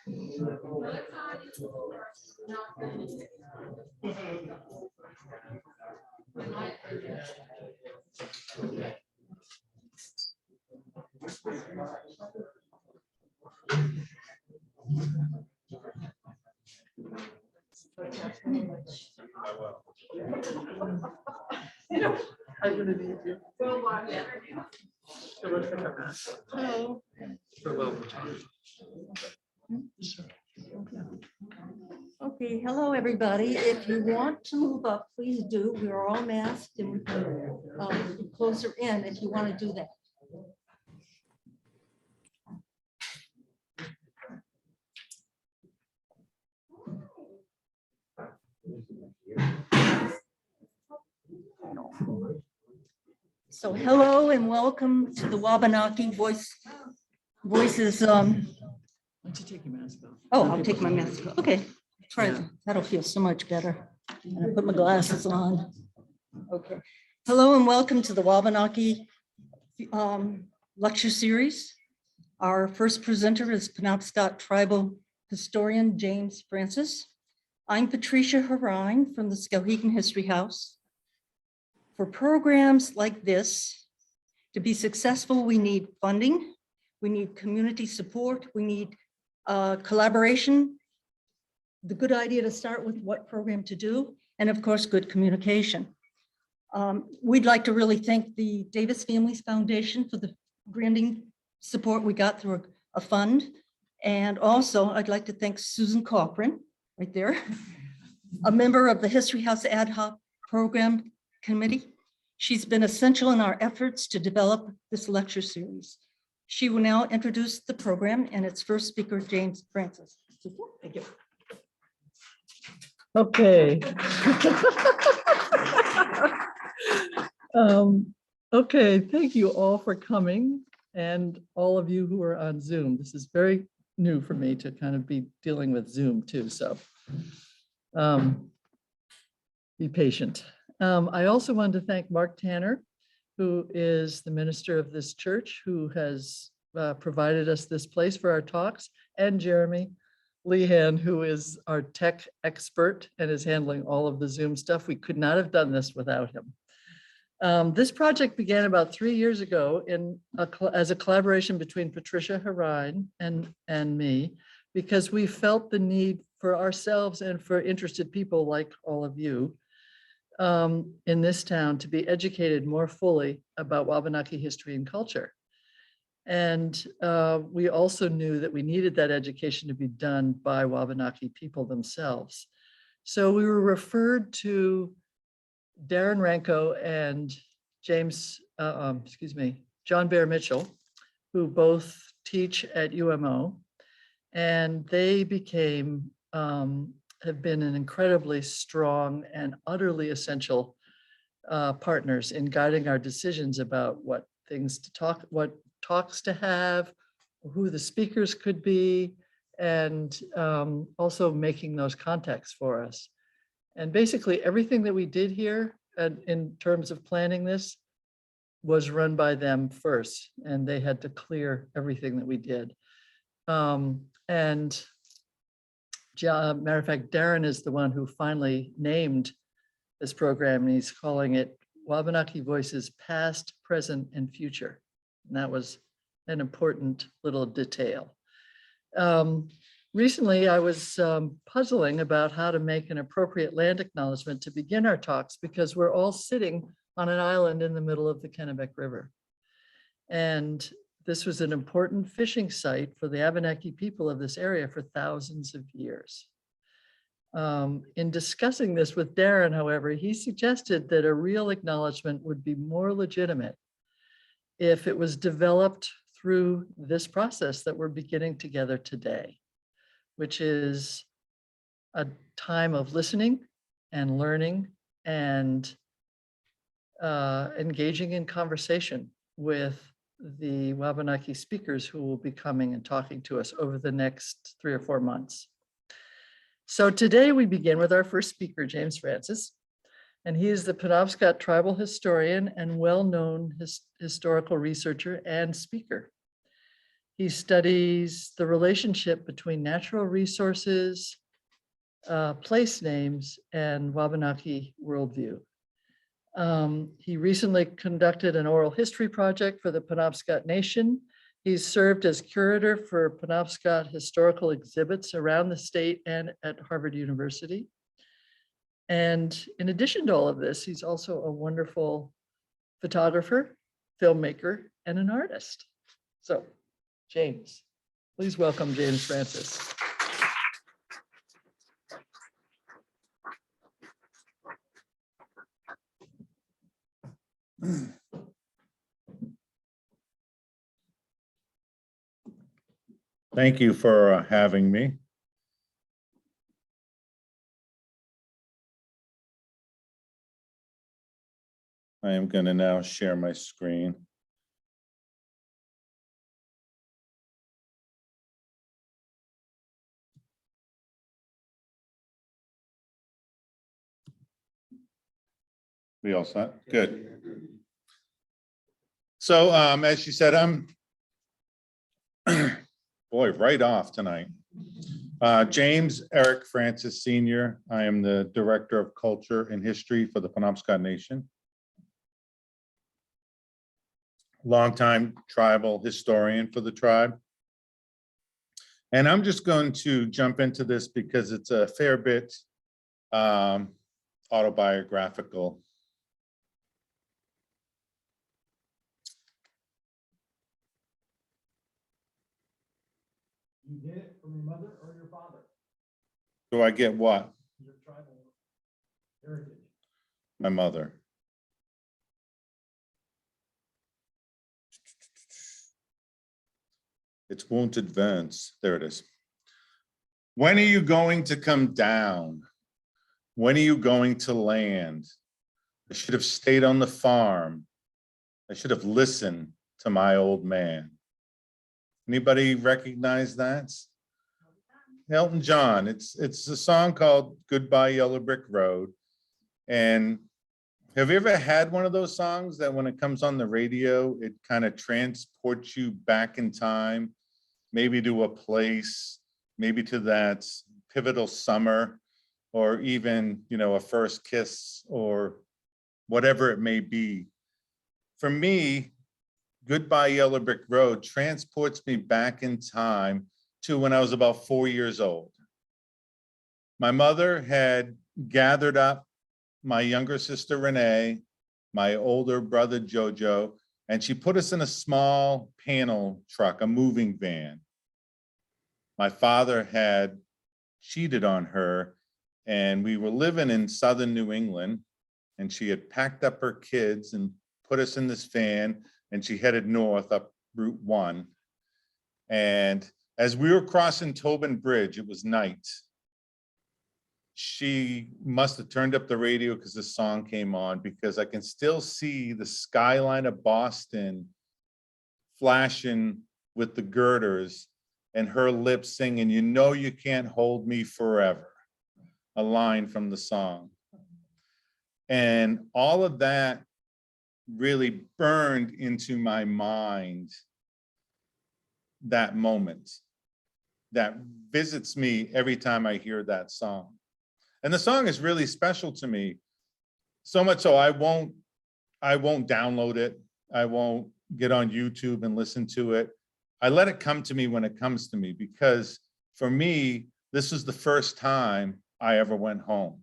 I'm gonna need you. It looks like a mess. Hello. Okay, hello, everybody. If you want to move up, please do. We are all masked and we can be closer in if you want to do that. So hello and welcome to the Wabanaki Voices. Why don't you take your mask off? Oh, I'll take my mask off. Okay, try Yeah. that. That'll feel so much better. And I put my glasses on. Okay. Hello and welcome to the Wabanaki lecture series. Our first presenter is Penobscot tribal historian James Francis. I'm Patricia Harine from the Skowhegan History House. For programs like this to be successful, we need funding, we need community support, we need collaboration, the good idea to start with what program to do, and of course, good communication. We'd like to really thank the Davis Families Foundation for the granting support we got through a fund. And also, I'd like to thank Susan Cochran, right there, a member of the History House Ad Hoc Program Committee. She's been essential in our efforts to develop this lecture series. She will now introduce the program and its first speaker, James Francis. Thank you. Okay. Okay, thank you all for coming and all of you who are on Zoom. This is very new for me to kind of be dealing with Zoom too, so be patient. I also wanted to thank Mark Tanner, who is the minister of this church, who has provided us this place for our talks, and Jeremy Lehan, who is our tech expert and is handling all of the Zoom stuff. We could not have done this without him. This project began about 3 years ago as a collaboration between Patricia Harine and me, because we felt the need for ourselves and for interested people like all of you in this town to be educated more fully about Wabanaki history and culture. And we also knew that we needed that education to be done by Wabanaki people themselves. So we were referred to Darren Ranko and John Bear Mitchell, who both teach at UMO, and they have been an incredibly strong and utterly essential partners in guiding our decisions about what things to talk, what talks to have, who the speakers could be, and also making those contacts for us. And basically everything that we did here in terms of planning this was run by them first, and they had to clear everything that we did. Matter of fact, Darren is the one who finally named this program, and he's calling it Wabanaki Voices Past, Present, and Future. And that was an important little detail. Recently, I was puzzling about how to make an appropriate land acknowledgement to begin our talks, because we're all sitting on an island in the middle of the Kennebec River. And this was an important fishing site for the Wabanaki people of this area for thousands of years. In discussing this with Darren, however, he suggested that a real acknowledgement would be more legitimate if it was developed through this process that we're beginning together today, which is a time of listening and learning and engaging in conversation with the Wabanaki speakers who will be coming and talking to us over the next 3 or 4 months. So today we begin with our first speaker, James Francis, and he is the Penobscot tribal historian and well-known historical researcher and speaker. He studies the relationship between natural resources, place names, and Wabanaki worldview. He recently conducted an oral history project for the Penobscot Nation. He's served as curator for Penobscot historical exhibits around the state and at Harvard University. And in addition to all of this, he's also a wonderful photographer, filmmaker, and an artist. So, James, please welcome James Francis. Thank you for having me. I am going to now share my screen. We all set? Good. So as you said, I'm, boy, right off tonight. James Eric Francis Sr. I am the Director of Culture and History for the Penobscot Nation. Longtime tribal historian for the tribe. And I'm just going to jump into this because it's a fair bit autobiographical. You get it from your mother or your father? Do I get what? Your tribal heritage. My mother. It's won't advance. There it is. When are you going to come down? When are you going to land? I should have stayed on the farm. I should have listened to my old man. Anybody recognize that? Elton John. It's a song called Goodbye Yellow Brick Road. And have you ever had one of those songs that when it comes on the radio, it kind of transports you back in time, maybe to a place, maybe to that pivotal summer, or even, you know, a first kiss or whatever it may be. For me, Goodbye Yellow Brick Road transports me back in time to when I was about 4 years old. My mother had gathered up my younger sister, Renee, my older brother, Jojo, and she put us in a small panel truck, a moving van. My father had cheated on her, and we were living in southern New England, and she had packed up her kids and put us in this van, and she headed north up Route 1. And as we were crossing Tobin Bridge, it was night. She must have turned up the radio because the song came on, because I can still see the skyline of Boston flashing with the girders and her lips singing, "You know you can't hold me forever," a line from the song. And all of that really burned into my mind that moment that visits me every time I hear that song. And the song is really special to me, so much so I won't download it. I won't get on YouTube and listen to it. I let it come to me when it comes to me, because for me, this was the first time I ever went home.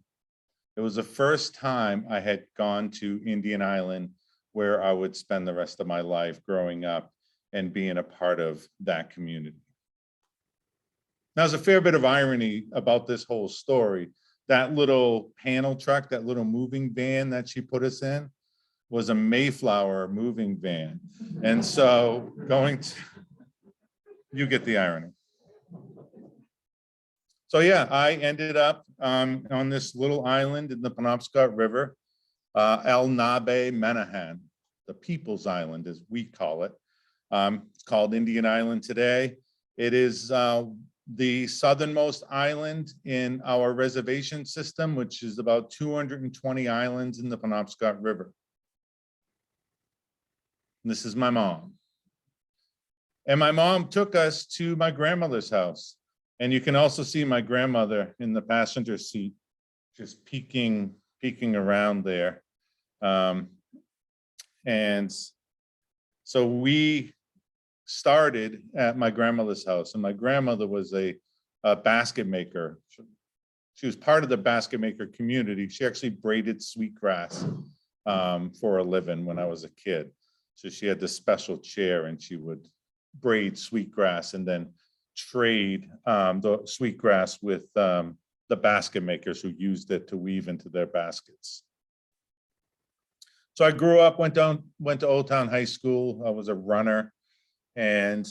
It was the first time I had gone to Indian Island, where I would spend the rest of my life growing up and being a part of that community. Now, there's a fair bit of irony about this whole story. That little panel truck, that little moving van that she put us in, was a Mayflower moving van. And so you get the irony. So yeah, I ended up on this little island in the Penobscot River, El Nabe Menahan, the People's Island, as we call it. It's called Indian Island today. It is the southernmost island in our reservation system, which is about 220 islands in the Penobscot River. And this is my mom. And my mom took us to my grandmother's house. And you can also see my grandmother in the passenger seat, just peeking around there. And so we started at my grandmother's house, and my grandmother was a basket maker. She was part of the basket maker community. She actually braided sweetgrass for a living when I was a kid. So she had this special chair, and she would braid sweetgrass and then trade the sweetgrass with the basket makers who used it to weave into their baskets. So I grew up, went to Old Town High School. I was a runner, and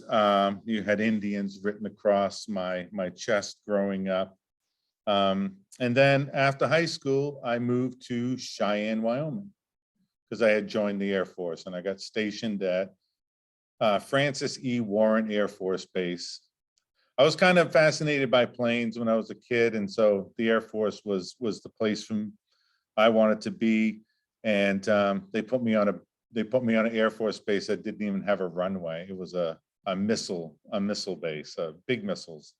you had Indians written across my chest growing up. And then after high school, I moved to Cheyenne, Wyoming, because I had joined the Air Force, and I got stationed at Francis E. Warren Air Force Base. I was kind of fascinated by planes when I was a kid, and so the Air Force was the place I wanted to be. And they put me on an Air Force base that didn't even have a runway. It was a missile base, big missiles,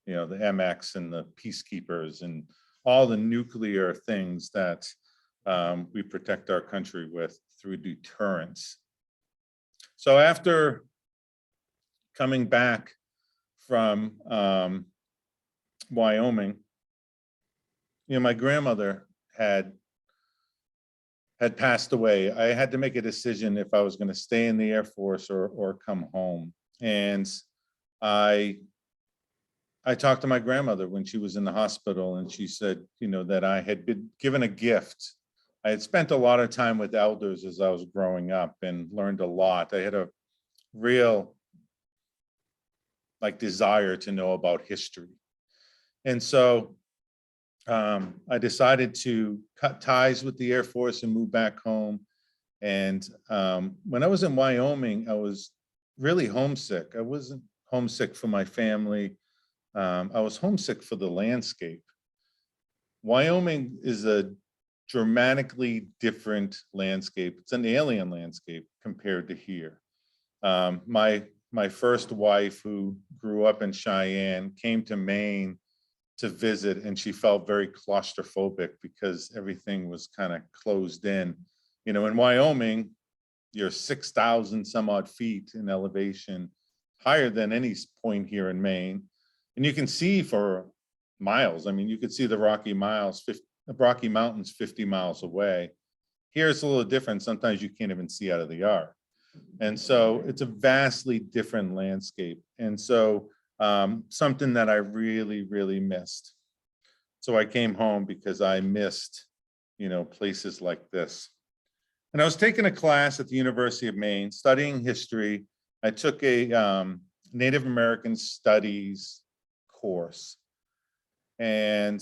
you know, the MX and the Peacekeepers and all the nuclear things that we protect our country with through deterrence. So after coming back from Wyoming, you know, my grandmother had passed away. I had to make a decision if I was going to stay in the Air Force or come home. And I talked to my grandmother when she was in the hospital, and she said, you know, that I had been given a gift. I had spent a lot of time with elders as I was growing up and learned a lot. I had a real desire to know about history. And so I decided to cut ties with the Air Force and move back home. And when I was in Wyoming, I was really homesick. I wasn't homesick for my family. I was homesick for the landscape. Wyoming is a dramatically different landscape. It's an alien landscape compared to here. My first wife, who grew up in Cheyenne, came to Maine to visit, and she felt very claustrophobic because everything was kind of closed in. You know, in Wyoming, you're 6,000 some odd feet in elevation, higher than any point here in Maine. And you can see for miles. I mean, you could see the Rocky Mountains 50 miles away. Here it's a little different. Sometimes you can't even see out of the yard. And so it's a vastly different landscape. And so something that I really, really missed. So I came home because I missed, you know, places like this. And I was taking a class at the University of Maine, studying history. I took a Native American Studies course and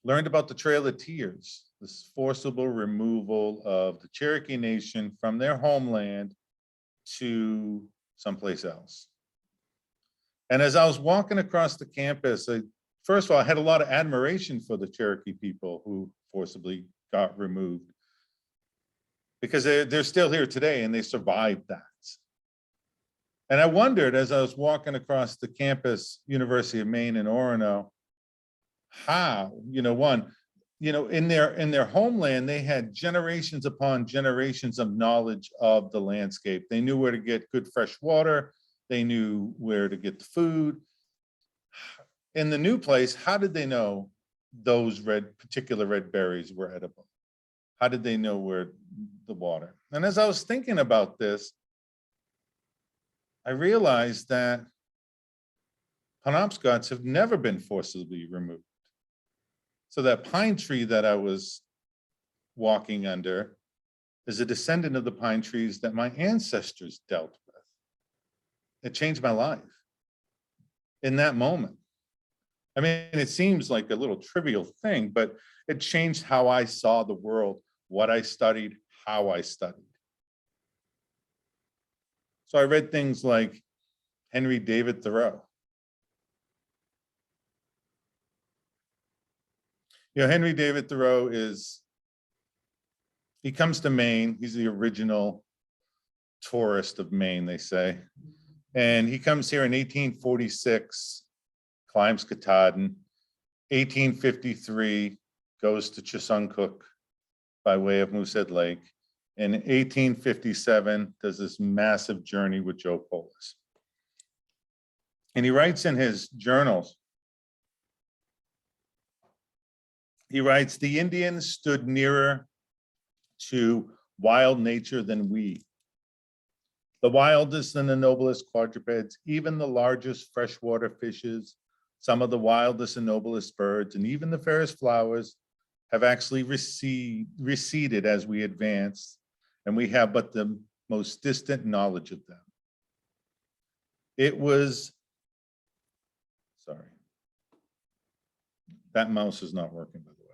learned about the Trail of Tears, this forcible removal of the Cherokee Nation from their homeland to someplace else. And as I was walking across the campus, first of all, I had a lot of admiration for the Cherokee people who forcibly got removed, because they're still here today and they survived that. And I wondered, as I was walking across the campus, University of Maine in Orono, how, you know, in their homeland, they had generations upon generations of knowledge of the landscape. They knew where to get good fresh water. They knew where to get the food. In the new place, how did they know those particular red berries were edible? How did they know where the water? And as I was thinking about this, I realized that Penobscots have never been forcibly removed. So that pine tree that I was walking under is a descendant of the pine trees that my ancestors dealt with. It changed my life in that moment. I mean, it seems like a little trivial thing, but it changed how I saw the world, what I studied, how I studied. So I read things like Henry David Thoreau. You know, Henry David Thoreau he comes to Maine. He's the original tourist of Maine, they say. And he comes here in 1846, climbs Katahdin. 1853, goes to Chesuncook by way of Moosehead Lake. In 1857, does this massive journey with Joe Polis. And he writes in his journals, he writes, "The Indians stood nearer to wild nature than we. The wildest and the noblest quadrupeds, even the largest freshwater fishes, some of the wildest and noblest birds, and even the fairest flowers have actually receded as we advance, and we have but the most distant knowledge of them." It was, sorry, that mouse is not working, by the way.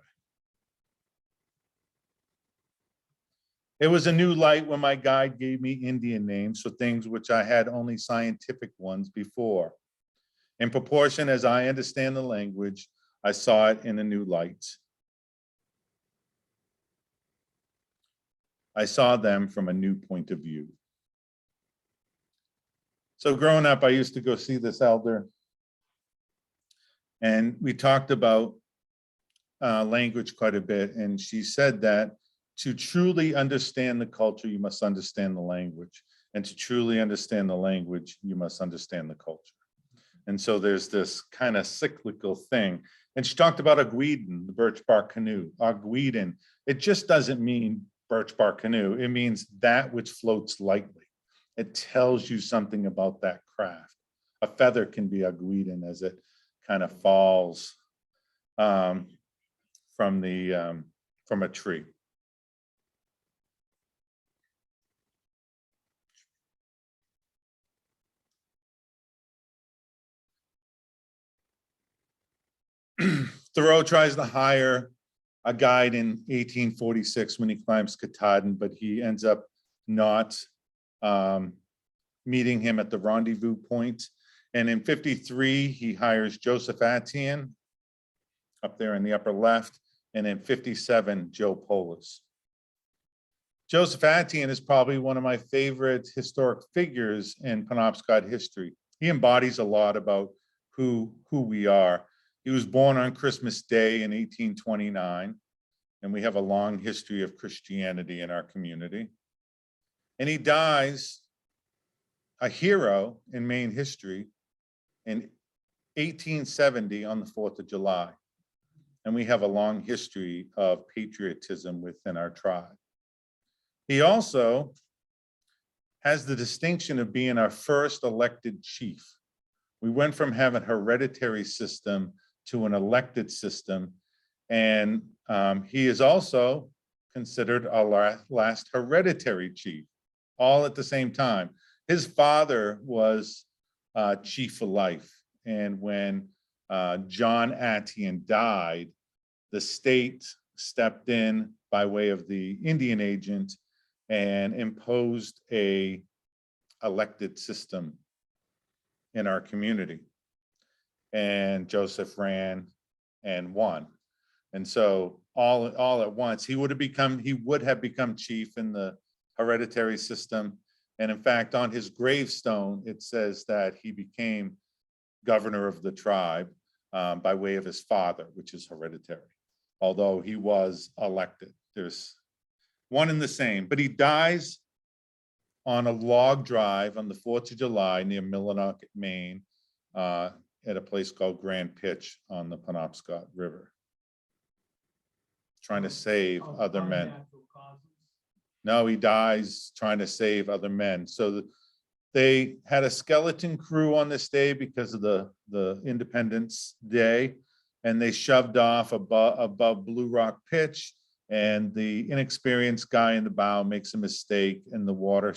It was a new light when my guide gave me Indian names for things which I had only scientific ones before. In proportion as I understand the language, I saw it in a new light. I saw them from a new point of view. So growing up, I used to go see this elder, and we talked about language quite a bit, and she said that to truly understand the culture, you must understand the language. And to truly understand the language, you must understand the culture. And so there's this kind of cyclical thing. And she talked about Agweeden, the birch bark canoe. Agweeden, it just doesn't mean birch bark canoe. It means that which floats lightly. It tells you something about that craft. A feather can be Agweeden as it kind of falls from a tree. Thoreau tries to hire a guide in 1846 when he climbs Katahdin, but he ends up not meeting him at the rendezvous point. And in 53, he hires Joseph Atian up there in the upper left. And in 57, Joe Polis. Joseph Atian is probably one of my favorite historic figures in Penobscot history. He embodies a lot about who we are. He was born on Christmas Day in 1829, and we have a long history of Christianity in our community. And he dies a hero in Maine history in 1870 on the 4th of July. And we have a long history of patriotism within our tribe. He also has the distinction of being our first elected chief. We went from having a hereditary system to an elected system. And he is also considered our last hereditary chief, all at the same time. His father was chief for life. And when John Atian died, the state stepped in by way of the Indian agent and imposed a elected system in our community. And Joseph ran and won. And so all at once, he would have become chief in the hereditary system. And in fact, on his gravestone, it says that he became governor of the tribe by way of his father, which is hereditary, although he was elected. There's one and the same, but he dies on a log drive on the 4th of July near Millinock, Maine, at a place called Grand Pitch on the Penobscot River, trying to save other men. No, he dies trying to save other men. So they had a skeleton crew on this day because of the Independence Day, and they shoved off above Blue Rock Pitch, and the inexperienced guy in the bow makes a mistake, and the water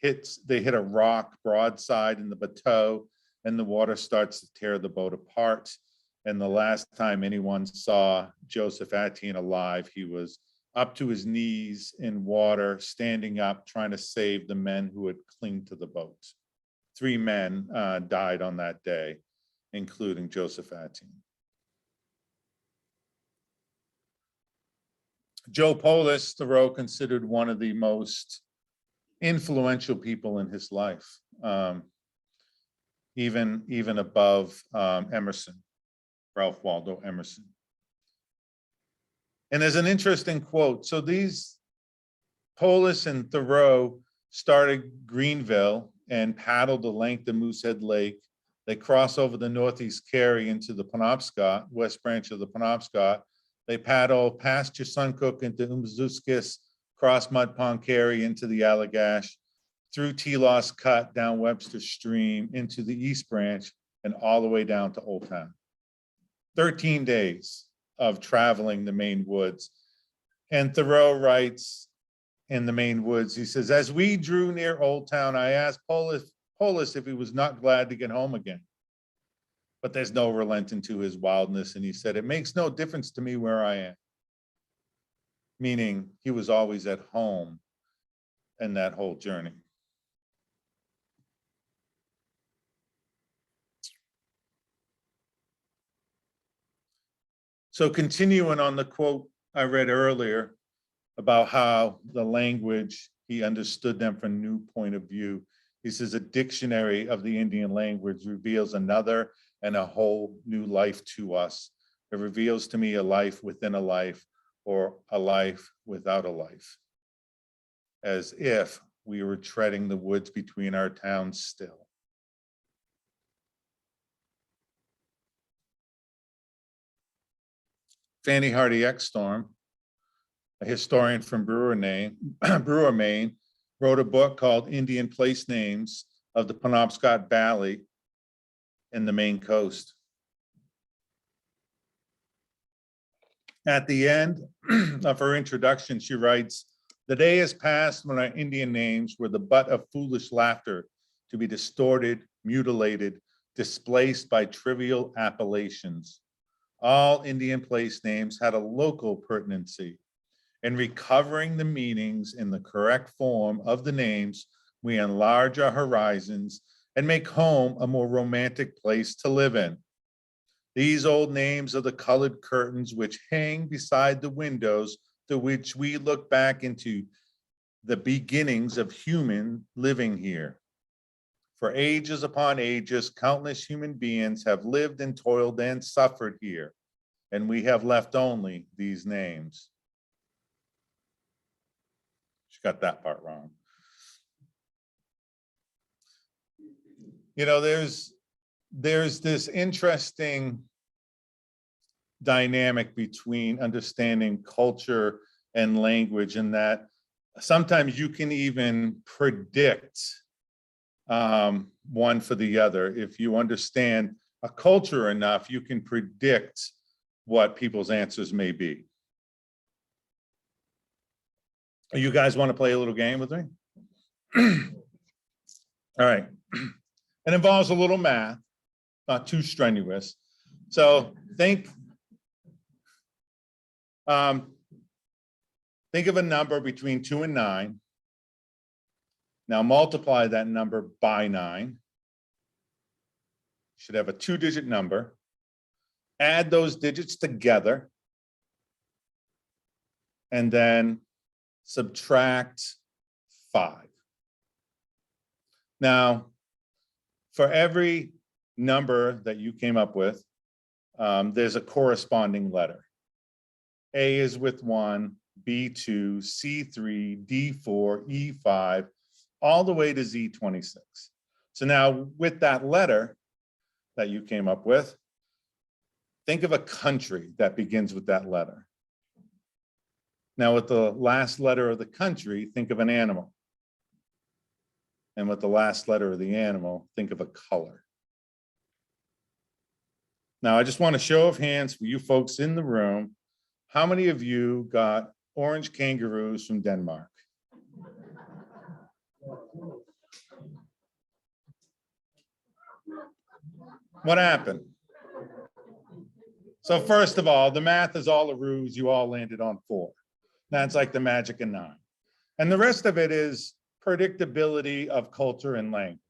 they hit a rock broadside in the bateau, and the water starts to tear the boat apart. And the last time anyone saw Joseph Atian alive, he was up to his knees in water, standing up, trying to save the men who had clinged to the boat. 3 men died on that day, including Joseph Atian. Joe Polis, Thoreau considered one of the most influential people in his life, even above Emerson, Ralph Waldo Emerson. And there's an interesting quote. So these Polis and Thoreau started Greenville and paddled the length of Moosehead Lake. They cross over the Northeast Carry into the Penobscot, west branch of the Penobscot. They paddle past Chesuncook into Umzuskis, cross Mud Pond Carry into the Allagash, through Telos Cut down Webster Stream into the East Branch and all the way down to Old Town. 13 days of traveling the Maine woods. And Thoreau writes in the Maine woods, he says, as we drew near Old Town, I asked Polis if he was not glad to get home again. But there's no relenting to his wildness. And he said, it makes no difference to me where I am. Meaning he was always at home in that whole journey. So continuing on the quote I read earlier about how the language, he understood them from a new point of view. He says a dictionary of the Indian language reveals another and a whole new life to us. It reveals to me a life within a life or a life without a life, as if we were treading the woods between our towns still. Fanny Hardy Exstorm, a historian from Brewer, Maine, wrote a book called Indian Place Names of the Penobscot Valley in the Maine coast. At the end of her introduction, she writes, the day has passed when our Indian names were the butt of foolish laughter to be distorted, mutilated, displaced by trivial appellations. All Indian place names had a local pertinency. In recovering the meanings in the correct form of the names, we enlarge our horizons and make home a more romantic place to live in. These old names are the colored curtains which hang beside the windows through which we look back into the beginnings of human living here. For ages upon ages, countless human beings have lived and toiled and suffered here, and we have left only these names. She got that part wrong. You know, there's this interesting dynamic between understanding culture and language, in that sometimes you can even predict one for the other. If you understand a culture enough, you can predict what people's answers may be. You guys want to play a little game with me? All right. It involves a little math, not too strenuous. So think of a number between 2 and 9. Now multiply that number by 9. You should have a 2-digit number. Add those digits together. And then subtract 5. Now, for every number that you came up with, there's a corresponding letter. A is with 1, B 2, C 3, D 4, E 5, all the way to Z 26. So now with that letter that you came up with, think of a country that begins with that letter. Now with the last letter of the country, think of an animal. And with the last letter of the animal, think of a color. Now I just want a show of hands for you folks in the room. How many of you got orange kangaroos from Denmark? What happened? So first of all, the math is all a ruse. You all landed on 4. That's like the magic of 9. And the rest of it is predictability of culture and language.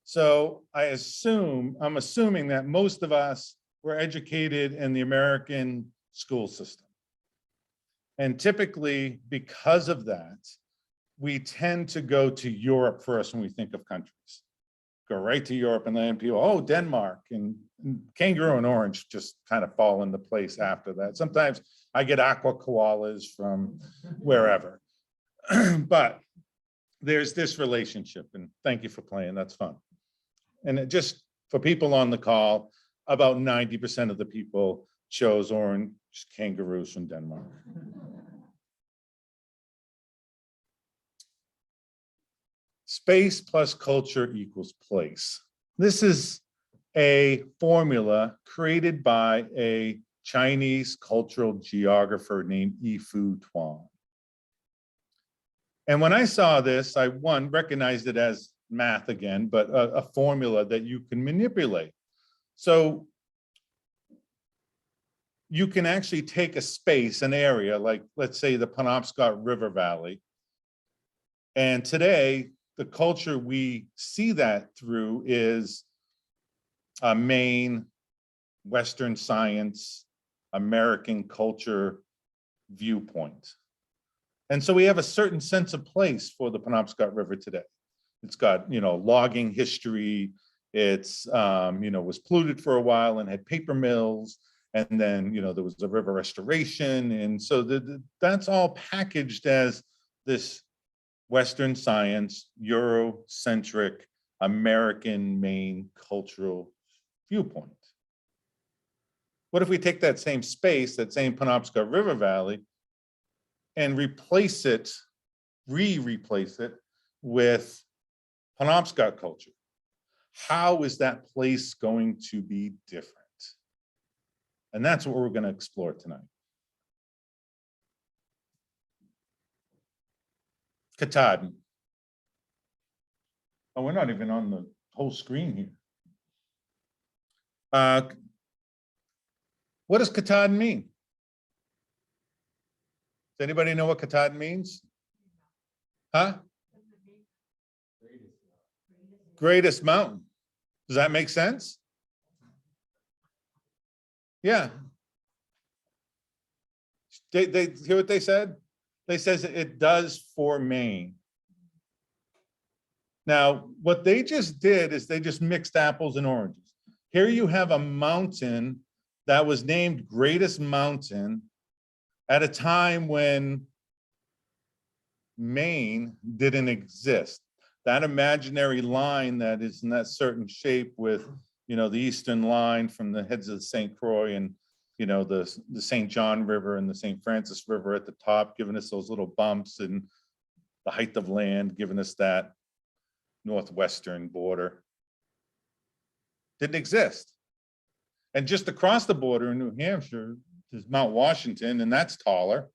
So I'm assuming that most of us were educated in the American school system. And typically, because of that, we tend to go to Europe first when we think of countries. Go right to Europe and then people, oh, Denmark, and kangaroo and orange just kind of fall into place after that. Sometimes I get aqua koalas from wherever. But there's this relationship, and thank you for playing, that's fun. And it just, for people on the call, about 90% of the people chose orange kangaroos from Denmark. Space plus culture equals place. This is a formula created by a Chinese cultural geographer named Yifu Tuan. And when I saw this, I recognized it as math again, but a formula that you can manipulate. So you can actually take a space, an area, like let's say the Penobscot River Valley. And today, the culture we see that through is a Maine, Western science, American culture viewpoint. And so we have a certain sense of place for the Penobscot River today. It's got, logging history. It's, was polluted for a while and had paper mills. And then, there was a river restoration. And so that's all packaged as this Western science, Eurocentric, American Maine cultural viewpoint. What if we take that same space, that same Penobscot River Valley, and replace it, replace it with Penobscot culture? How is that place going to be different? And that's what we're going to explore tonight. Katahdin. Oh, we're not even on the whole screen here. What does Katahdin mean? Does anybody know what Katahdin means? Huh? Greatest mountain. Does that make sense? Yeah. They hear what they said? They says it does for Maine. Now, what they just did is they just mixed apples and oranges. Here you have a mountain that was named Greatest Mountain at a time when Maine didn't exist. That imaginary line that is in that certain shape with, the eastern line from the heads of the St. Croix and, the St. John River and the St. Francis River at the top, giving us those little bumps, and the height of land, giving us that northwestern border. Didn't exist. And just across the border in New Hampshire is Mount Washington, and that's taller.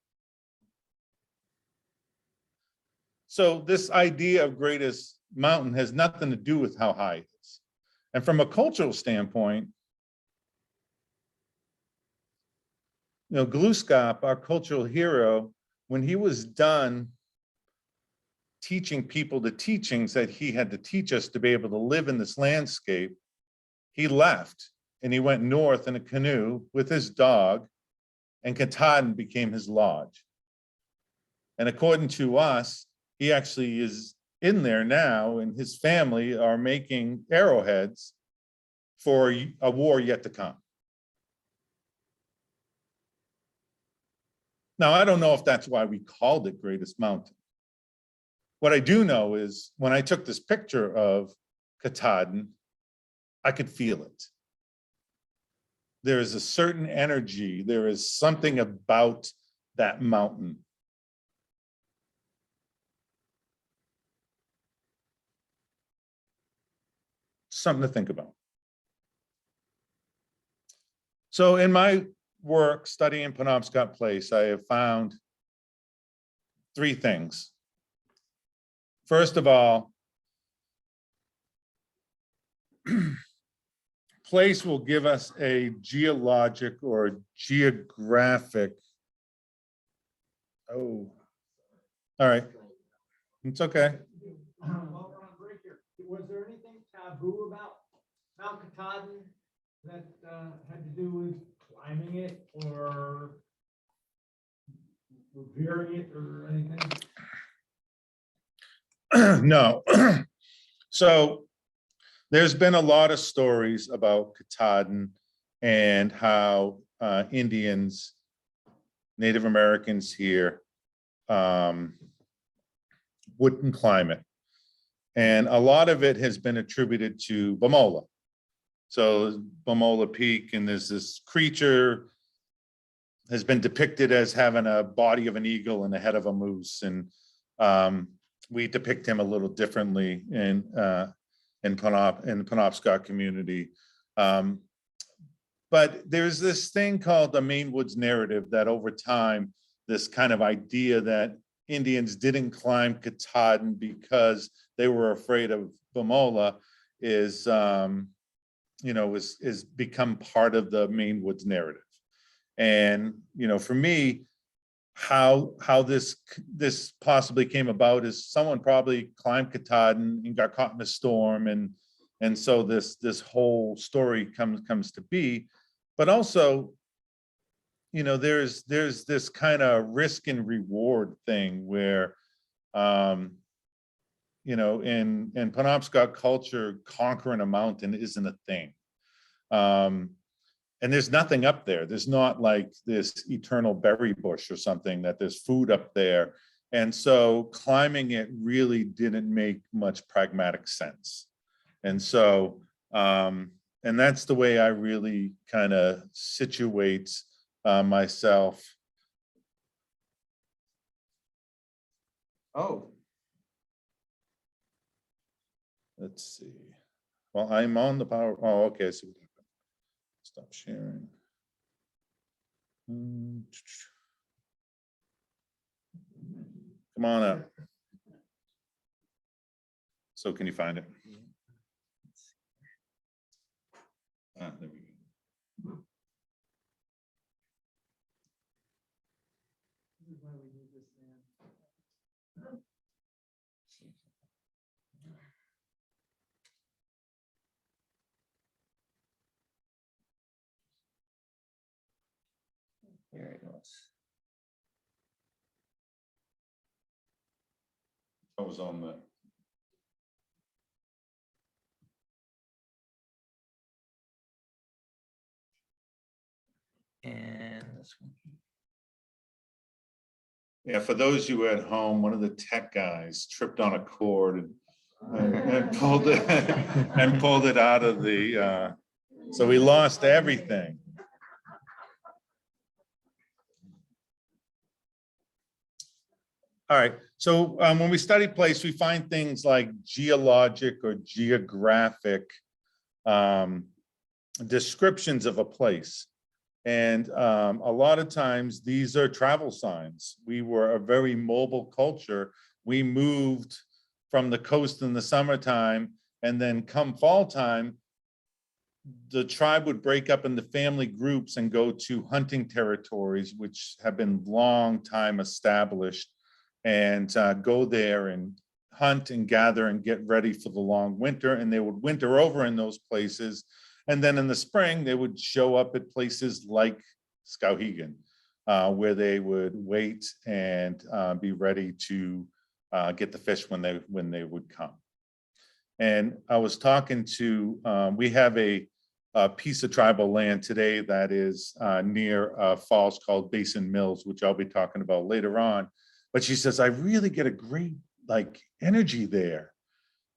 So this idea of greatest mountain has nothing to do with how high it is. And from a cultural standpoint, Gluskop, our cultural hero, when he was done teaching people the teachings that he had to teach us to be able to live in this landscape, he left and he went north in a canoe with his dog, and Katahdin became his lodge. And according to us, he actually is in there now, and his family are making arrowheads for a war yet to come. Now, I don't know if that's why we called it Greatest Mountain. What I do know is when I took this picture of Katahdin, I could feel it. There is a certain energy. There is something about that mountain. Something to think about. So in my work studying Penobscot Place, I have found three things. First of all, place will give us a geologic or geographic. Oh, all right. It's okay. While we're on break here, was there anything taboo about Mount Katahdin that had to do with climbing it or revering it or anything? No. So there's been a lot of stories about Katahdin and how Indians, Native Americans here wouldn't climb it. And a lot of it has been attributed to Bamola. So Bamola Peak, and there's this creature has been depicted as having a body of an eagle and the head of a moose. And we depict him a little differently in the Penobscot community. But there's this thing called the Maine Woods narrative that over time, this kind of idea that Indians didn't climb Katahdin because they were afraid of Bamola is become part of the Maine Woods narrative. And, for me, how this possibly came about is someone probably climbed Katahdin and got caught in a storm, and so this whole story comes to be. But also, there's this kind of risk and reward thing where in Penobscot culture, conquering a mountain isn't a thing. And there's nothing up there. There's not like this eternal berry bush or something that there's food up there. And so climbing it really didn't make much pragmatic sense. And so, and that's the way I really kind of situate myself. Oh. Let's see. Well, I'm on the power. Oh, okay. So stop sharing. Come on up. So can you find it? There we go. There it goes. I was on the. And this one. Yeah, for those of you at home, one of the tech guys tripped on a cord and pulled it and pulled it out of the. So we lost everything. All right, so when we study place, we find things like geologic or geographic descriptions of a place. And a lot of times these are travel signs. We were a very mobile culture. We moved from the coast in the summertime, and then come fall time, the tribe would break up into family groups and go to hunting territories, which have been long time established, and go there and hunt and gather and get ready for the long winter. And they would winter over in those places. And then in the spring, they would show up at places like Skowhegan, where they would wait and be ready to get the fish when they would come. And I was talking to, we have a piece of tribal land today that is near falls called Basin Mills, which I'll be talking about later on. But she says, I really get a great energy there.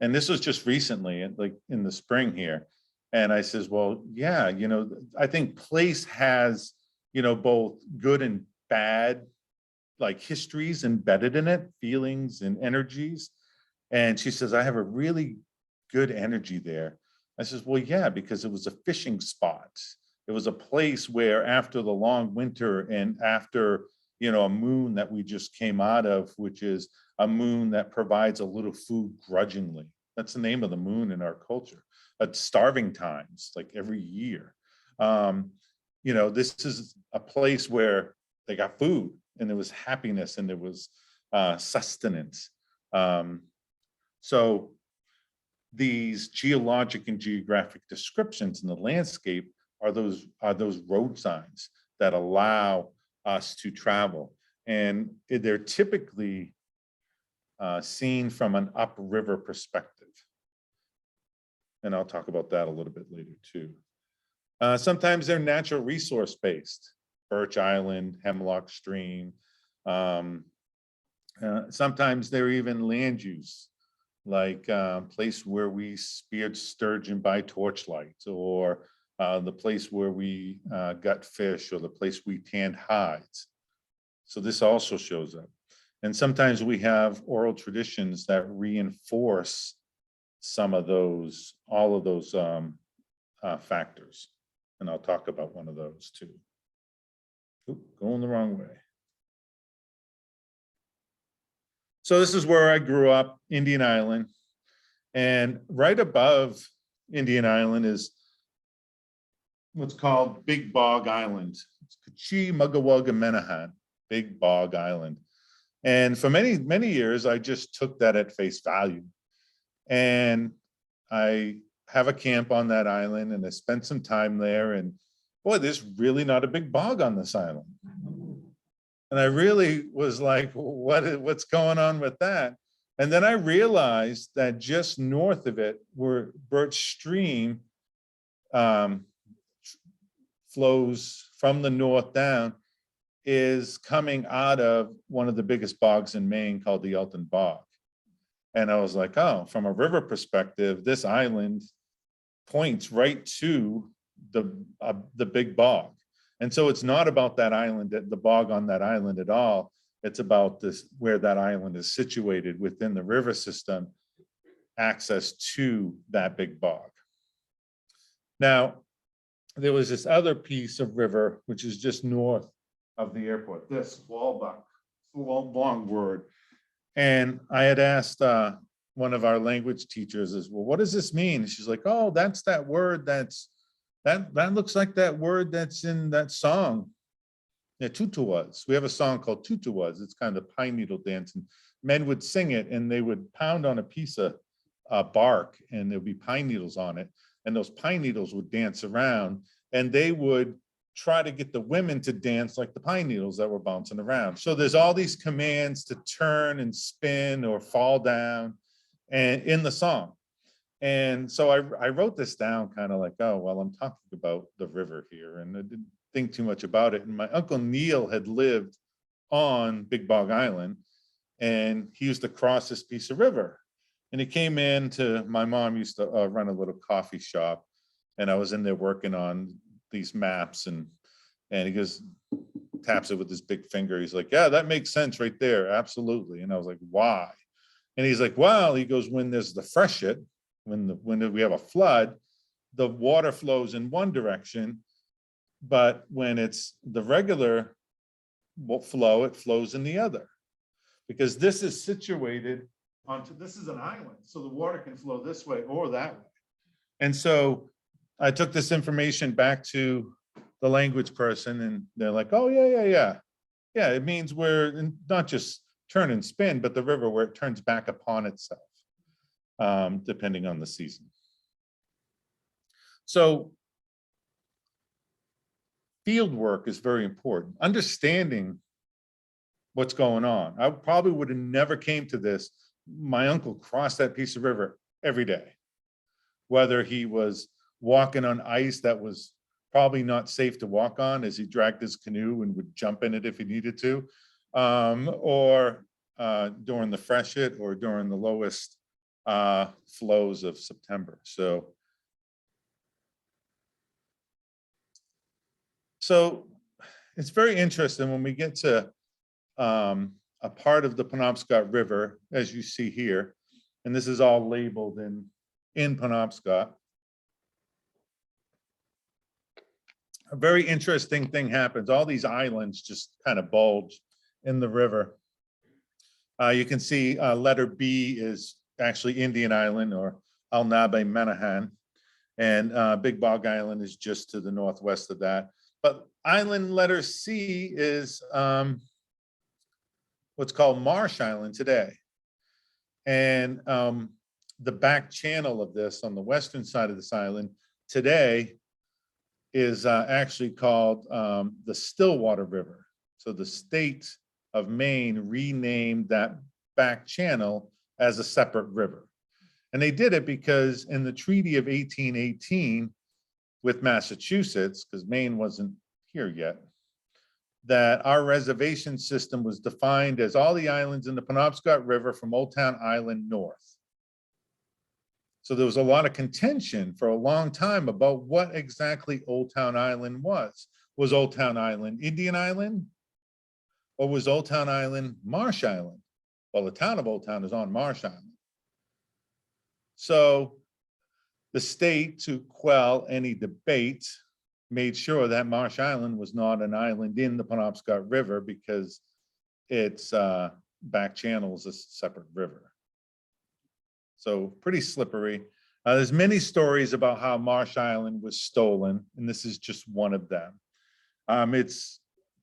And this was just recently, like in the spring here. And I says, well, yeah, I think place has, both good and bad, histories embedded in it, feelings and energies. And she says, I have a really good energy there. I says, well, yeah, because it was a fishing spot. It was a place where after the long winter and after, a moon that we just came out of, which is a moon that provides a little food grudgingly. That's the name of the moon in our culture. At starving times, like every year. This is a place where they got food and there was happiness and there was sustenance. So these geologic and geographic descriptions in the landscape are those road signs that allow us to travel. And they're typically seen from an upriver perspective. And I'll talk about that a little bit later too. Sometimes they're natural resource based, Birch Island, Hemlock Stream. Sometimes they're even land use, like place where we speared sturgeon by torchlight, or the place where we got fish, or the place we tanned hides. So this also shows up. And sometimes we have oral traditions that reinforce some of those, all of those factors. And I'll talk about one of those too. Oop, going the wrong way. So this is where I grew up, Indian Island. And right above Indian Island is what's called Big Bog Island. It's Kachi Mugawugga Menahan, Big Bog Island. And for many, many years, I just took that at face value. And I have a camp on that island, and I spent some time there, and boy, there's really not a big bog on this island. And I really was like, what's going on with that? And then I realized that just north of it, where Birch Stream flows from the north down, is coming out of one of the biggest bogs in Maine called the Elton Bog. And I was like, oh, from a river perspective, this island points right to the big bog. And so it's not about that island, the bog on that island at all. It's about this, where that island is situated within the river system, access to that big bog. Now, there was this other piece of river, which is just north of the airport, this Walbuck, long word. And I had asked one of our language teachers, well, what does this mean? And she's like, oh, that's that word that looks like that word that's in that song. Yeah, tutuwas. We have a song called tutuwas. It's kind of pine needle dance, and men would sing it, and they would pound on a piece of bark, and there'd be pine needles on it, and those pine needles would dance around, and they would try to get the women to dance like the pine needles that were bouncing around. So there's all these commands to turn and spin or fall down, and in the song. And so I wrote this down kind of like, oh, well, I'm talking about the river here, and I didn't think too much about it. And my Uncle Neil had lived on Big Bog Island, and he used to cross this piece of river. And he came in to, my mom used to run a little coffee shop, and I was in there working on these maps, and he goes, taps it with his big finger. He's like, yeah, that makes sense right there. Absolutely. And I was like, why? And he's like, well, he goes, when there's the freshet, when we have a flood, the water flows in one direction, but when it's the regular flow, it flows in the other. Because this is situated onto, this is an island, so the water can flow this way or that way. And so I took this information back to the language person, and they're like, oh, yeah. It means we're not just turn and spin, but the river where it turns back upon itself. Depending on the season. So field work is very important. Understanding what's going on. I probably would have never came to this. My uncle crossed that piece of river every day, whether he was walking on ice that was probably not safe to walk on, as he dragged his canoe and would jump in it if he needed to, or during the freshet, or during the lowest flows of September. So it's very interesting when we get to a part of the Penobscot River, as you see here, and this is all labeled in Penobscot. A very interesting thing happens. All these islands just kind of bulge in the river. You can see letter B is actually Indian Island, or Alnabe Menahan, and Big Bog Island is just to the northwest of that. But island letter C is what's called Marsh Island today. And the back channel of this on the western side of this island today is actually called the Stillwater River. So the state of Maine renamed that back channel as a separate river. And they did it because in the Treaty of 1818 with Massachusetts, because Maine wasn't here yet, that our reservation system was defined as all the islands in the Penobscot River from Old Town Island north. So there was a lot of contention for a long time about what exactly Old Town Island was. Was Old Town Island Indian Island? Or was Old Town Island Marsh Island? Well, the town of Old Town is on Marsh Island. So the state, to quell any debate, made sure that Marsh Island was not an island in the Penobscot River because its back channel is a separate river. So pretty slippery. There's many stories about how Marsh Island was stolen, and this is just one of them.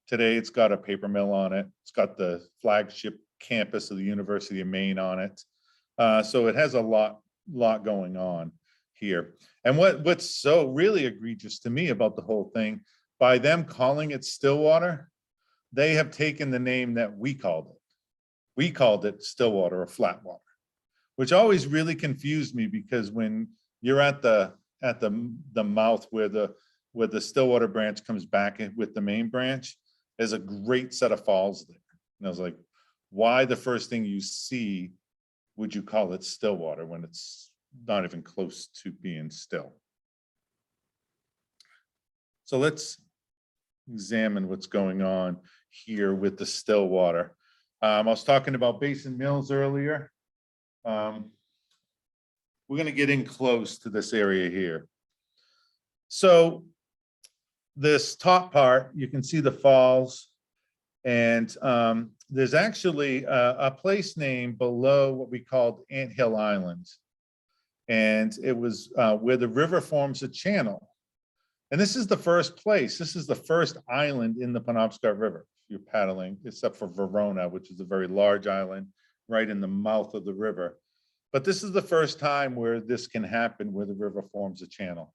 Today it's got a paper mill on it. It's got the flagship campus of the University of Maine on it. So it has a lot going on here. And what's so really egregious to me about the whole thing, by them calling it Stillwater, they have taken the name that we called it. We called it Stillwater or Flatwater, which always really confused me because when you're at the mouth where the Stillwater branch comes back with the main branch, there's a great set of falls there. And I was like, why the first thing you see would you call it Stillwater when it's not even close to being still? So let's examine what's going on here with the Stillwater. I was talking about Basin Mills earlier. We're going to get in close to this area here. So this top part, you can see the falls, and there's actually a place name below what we called Ant Hill Island. And it was where the river forms a channel. And this is the first place. This is the first island in the Penobscot River. You're paddling, except for Verona, which is a very large island right in the mouth of the river. But this is the first time where this can happen, where the river forms a channel.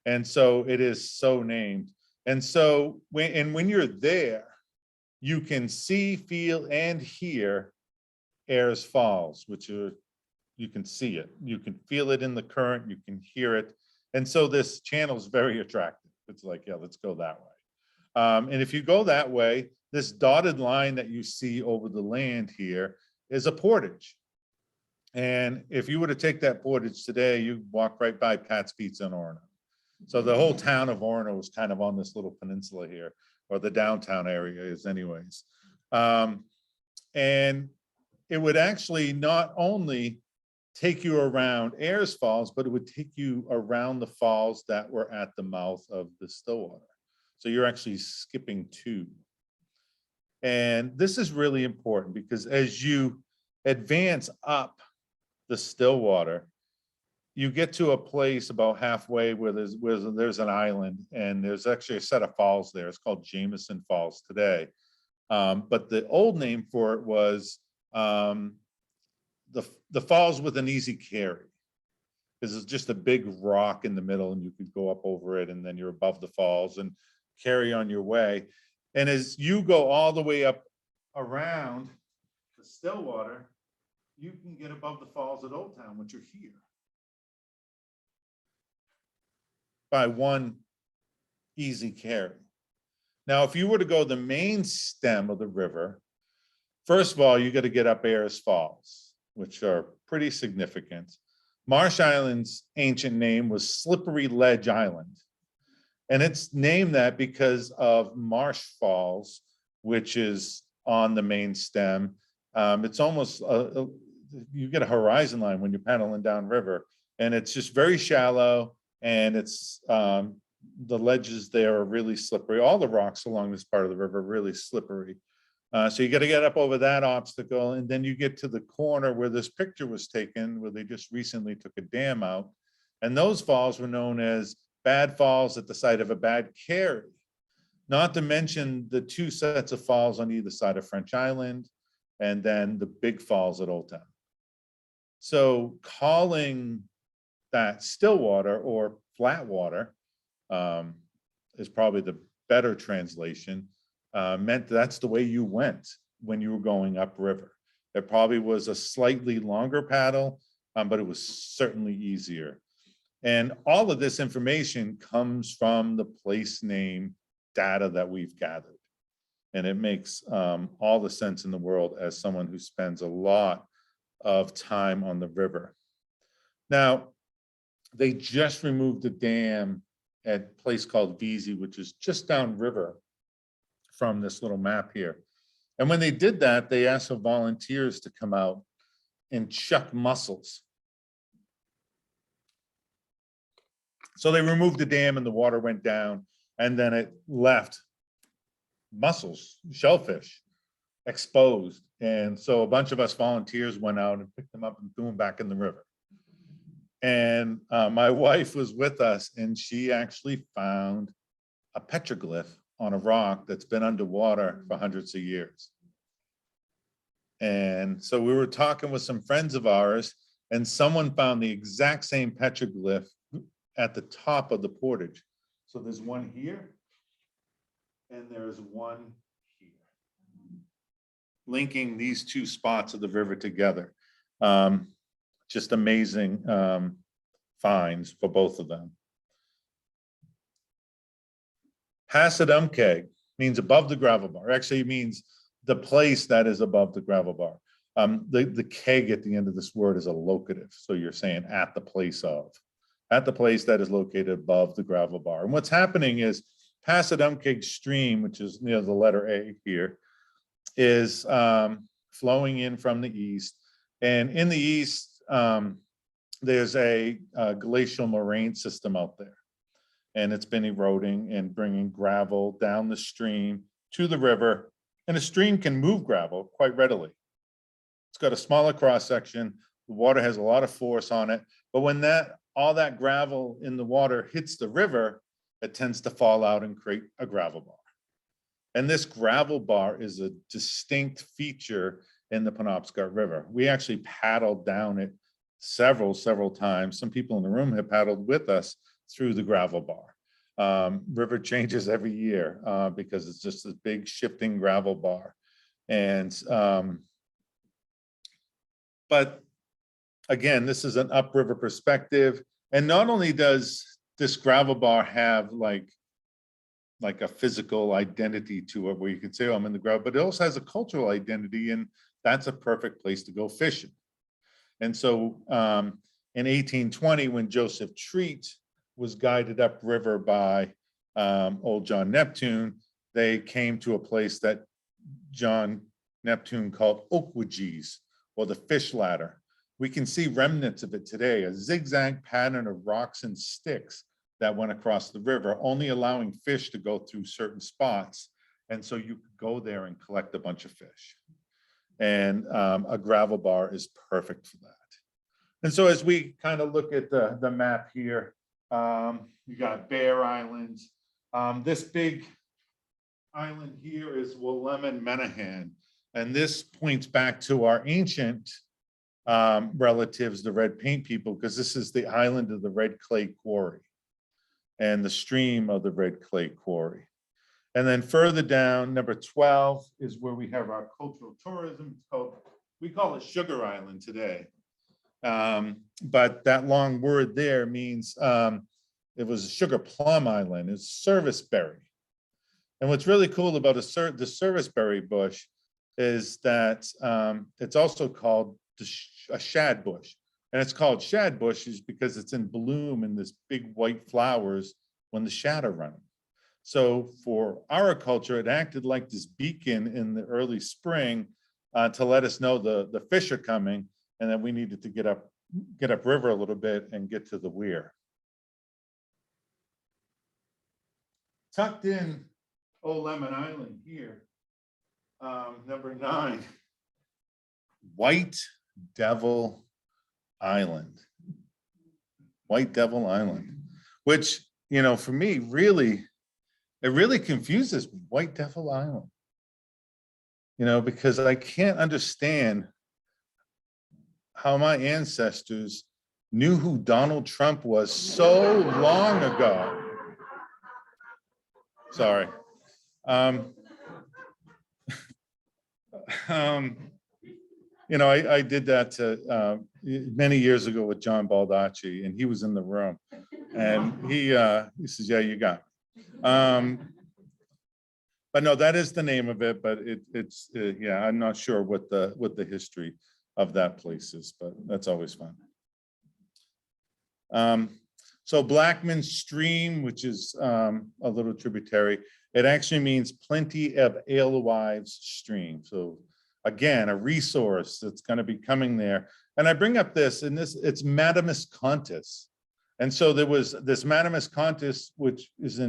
And so it is so named. And so when you're there, you can see, feel, and hear Ayers Falls, which are, you can see it, you can feel it in the current, you can hear it. And so this channel is very attractive. It's like, yeah, let's go that way. And if you go that way, this dotted line that you see over the land here is a portage. And if you were to take that portage today, you walk right by Pat's Pizza in Orono. So the whole town of Orono is kind of on this little peninsula here, or the downtown area is anyways. And it would actually not only take you around Ayers Falls, but it would take you around the falls that were at the mouth of the Stillwater. So you're actually skipping two. And this is really important because as you advance up the Stillwater, you get to a place about halfway where there's an island, and there's actually a set of falls there. It's called Jameson Falls today. But the old name for it was the falls with an easy carry, because it's just a big rock in the middle and you could go up over it and then you're above the falls and carry on your way. And as you go all the way up around the Stillwater, you can get above the falls at Old Town, which are here, by one easy carry. Now, if you were to go the main stem of the river, first of all, you got to get up Ayers Falls, which are pretty significant. Marsh Island's ancient name was Slippery Ledge Island. And it's named that because of Marsh Falls, which is on the main stem. It's almost, you get a horizon line when you're paddling down river, and it's just very shallow, and it's, the ledges there are really slippery. All the rocks along this part of the river are really slippery. So you got to get up over that obstacle, and then you get to the corner where this picture was taken, where they just recently took a dam out. And those falls were known as Bad Falls at the site of a bad carry, not to mention the two sets of falls on either side of French Island, and then the big falls at Old Town. So calling that Stillwater or Flatwater is probably the better translation. Meant that's the way you went when you were going upriver. It probably was a slightly longer paddle, but it was certainly easier. And all of this information comes from the place name data that we've gathered. And it makes all the sense in the world as someone who spends a lot of time on the river. Now, they just removed the dam at a place called Veazie, which is just downriver from this little map here. And when they did that, they asked for volunteers to come out and chuck mussels. So they removed the dam and the water went down, and then it left mussels, shellfish, exposed. And so a bunch of us volunteers went out and picked them up and threw them back in the river. And my wife was with us, and she actually found a petroglyph on a rock that's been underwater for hundreds of years. And so we were talking with some friends of ours, and someone found the exact same petroglyph at the top of the portage. So there's one here, and there's one here, linking these two spots of the river together. Just amazing finds for both of them. Hasadumke means above the gravel bar. Actually, it means the place that is above the gravel bar. The keg at the end of this word is a locative. So you're saying at the place of. At the place that is located above the gravel bar. And what's happening is Hasadumke stream, which is the letter A here, is flowing in from the east. And in the east, there's a glacial moraine system out there. And it's been eroding and bringing gravel down the stream to the river. And a stream can move gravel quite readily. It's got a smaller cross section. The water has a lot of force on it. But when all that gravel in the water hits the river, it tends to fall out and create a gravel bar. And this gravel bar is a distinct feature in the Penobscot River. We actually paddled down it several times. Some people in the room have paddled with us through the gravel bar. River changes every year because it's just a big shifting gravel bar. And but again, this is an upriver perspective. And not only does this gravel bar have like a physical identity to it, where you could say, oh, I'm in the gravel, but it also has a cultural identity, and that's a perfect place to go fishing. And so in 1820, when Joseph Treat was guided upriver by old John Neptune, they came to a place that John Neptune called Oakwoodgees, or the fish ladder. We can see remnants of it today, a zigzag pattern of rocks and sticks that went across the river, only allowing fish to go through certain spots. And so you could go there and collect a bunch of fish. And a gravel bar is perfect for that. And so as we kind of look at the map here, you got Bear Island. This big island here is Willemon Menahan. And this points back to our ancient relatives, the red paint people, because this is the island of the red clay quarry and the stream of the red clay quarry. And then further down, number 12 is where we have our cultural tourism. We call it Sugar Island today. But that long word there means it was Sugar Plum Island. It's service berry. And what's really cool about the service berry bush is that it's also called a shad bush. And it's called shad bushes because it's in bloom in this big white flowers when the shad are running. So for our culture, it acted like this beacon in the early spring to let us know the fish are coming, and that we needed to get up river a little bit and get to the weir. Tucked in Old Lemon Island here, number 9, White Devil Island. White Devil Island, which, for me, it really confuses me, White Devil Island. Because I can't understand how my ancestors knew who Donald Trump was so long ago. Sorry. You know, I did that many years ago with John Baldacci, and he was in the room. And he says, yeah, you got it. But no, that is the name of it, but it's yeah, I'm not sure what the history of that place is, but that's always fun. So Blackman Stream, which is a little tributary, it actually means plenty of alewives stream. So again, a resource that's going to be coming there. And I bring up this, and it's Madamus Contis. And so there was this Madamus Contis, which is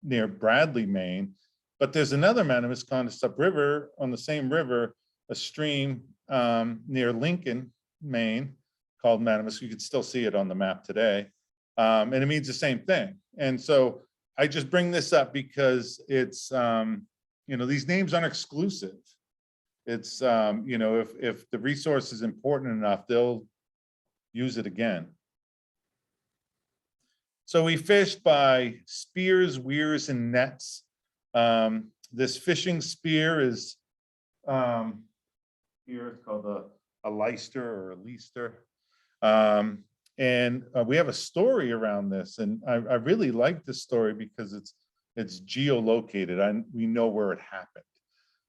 near Bradley, Maine, but there's another Madamus Contis upriver on the same river, a stream near Lincoln, Maine, called Madamus. You can still see it on the map today. And it means the same thing. And so I just bring this up because it's, you know, these names aren't exclusive. It's, you know, if the resource is important enough, they'll use it again. So we fished by spears, weirs, and nets. This fishing spear is here, it's called a leister or a leister. And we have a story around this, and I really like this story because it's geolocated. We know where it happened.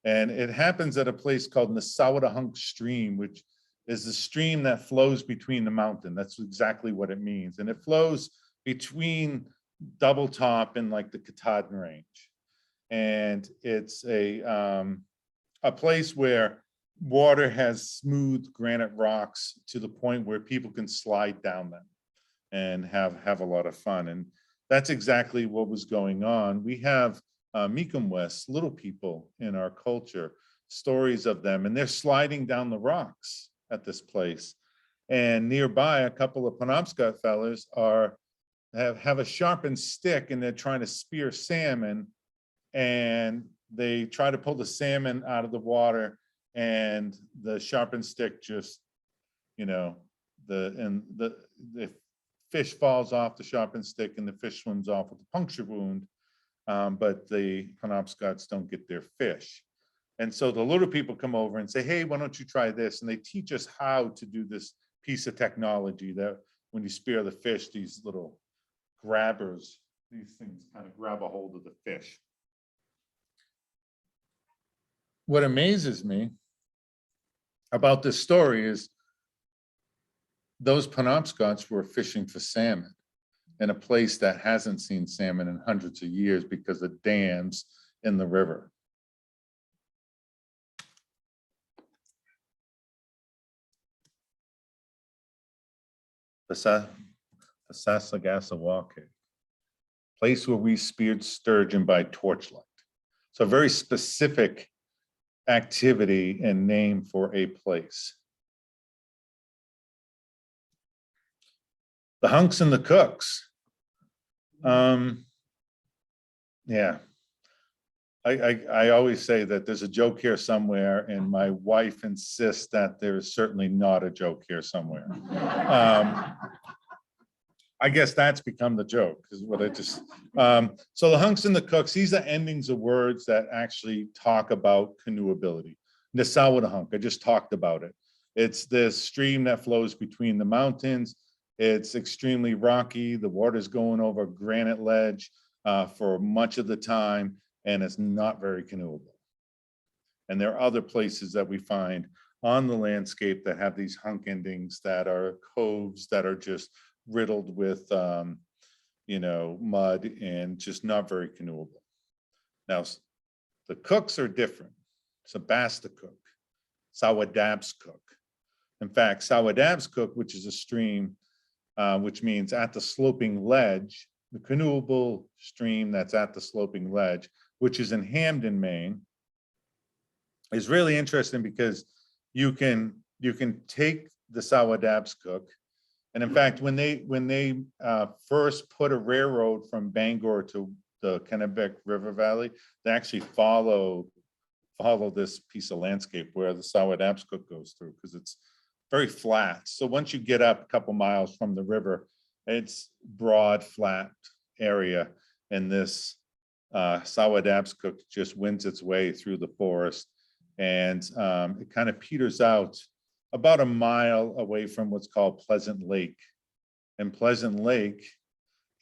And it happens at a place called Nesawatahunk Stream, which is the stream that flows between the mountain. That's exactly what it means. And it flows between Double Top and like the Katahdin Range. And it's a place where water has smooth granite rocks to the point where people can slide down them and have a lot of fun. And that's exactly what was going on. We have Mi'kmaq, little people in our culture, stories of them, and they're sliding down the rocks at this place. And nearby, a couple of Penobscot fellas have a sharpened stick, and they're trying to spear salmon, and they try to pull the salmon out of the water, and the sharpened stick just, you know, the fish falls off the sharpened stick, and the fish swims off with a puncture wound. But the Penobscots don't get their fish. And so the little people come over and say, hey, why don't you try this? And they teach us how to do this piece of technology that when you spear the fish, these little grabbers, these things kind of grab a hold of the fish. What amazes me about this story is those Penobscots were fishing for salmon in a place that hasn't seen salmon in hundreds of years because of dams in the river. The Sassagasawake, place where we speared sturgeon by torchlight. So a very specific activity and name for a place. The hunks and the cooks. Yeah, I always say that there's a joke here somewhere, and my wife insists that there is certainly not a joke here somewhere. I guess that's become the joke, is what I just, so the hunks and the cooks, these are endings of words that actually talk about canoeability. Nesawatahunk, I just talked about it. It's this stream that flows between the mountains. It's extremely rocky. The water's going over granite ledge for much of the time, and it's not very canoeable. And there are other places that we find on the landscape that have these hunk endings that are coves that are just riddled with, you know, mud and just not very canoeable. Now, the cooks are different. Sebasticook, Sawadabscook. In fact, Sawadabscook, which is a stream, which means at the sloping ledge, the canoeable stream that's at the sloping ledge, which is in Hamden, Maine, is really interesting because you can take the Sawadabscook, and in fact, when they first put a railroad from Bangor to the Kennebec River Valley, they actually follow this piece of landscape where the Sawadabscook goes through, because it's very flat. So once you get up a couple miles from the river, it's broad, flat area, and this Sawadabscook just winds its way through the forest, and it kind of peters out about a mile away from what's called Pleasant Lake. And Pleasant Lake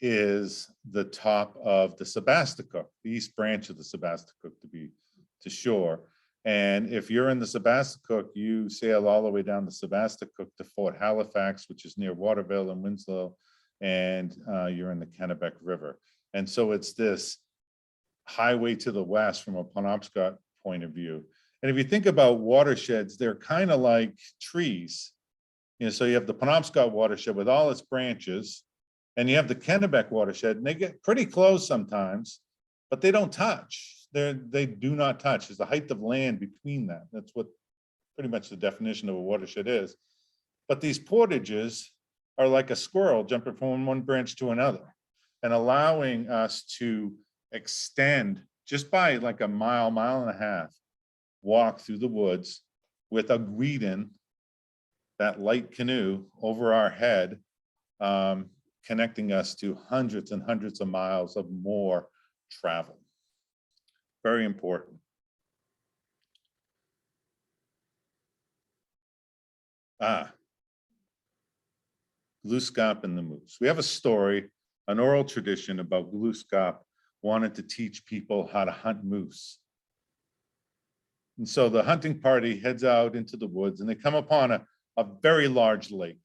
is the top of the Sebasticook, the east branch of the Sebasticook to shore. And if you're in the Sebasticook, you sail all the way down the Sebasticook to Fort Halifax, which is near Waterville and Winslow, and you're in the Kennebec River. And so it's this highway to the west from a Penobscot point of view. And if you think about watersheds, they're kind of like trees. You know, so you have the Penobscot watershed with all its branches, and you have the Kennebec watershed, and they get pretty close sometimes, but they don't touch. They do not touch. There's a height of land between that. That's what pretty much the definition of a watershed is. But these portages are like a squirrel jumping from one branch to another and allowing us to extend just by like a mile, mile and a half, walk through the woods with a Guidon, that light canoe over our head, connecting us to hundreds and hundreds of miles of more travel. Very important. Glooscap and the moose. We have a story, an oral tradition about Glooscap wanted to teach people how to hunt moose. And so the hunting party heads out into the woods and they come upon a very large lake,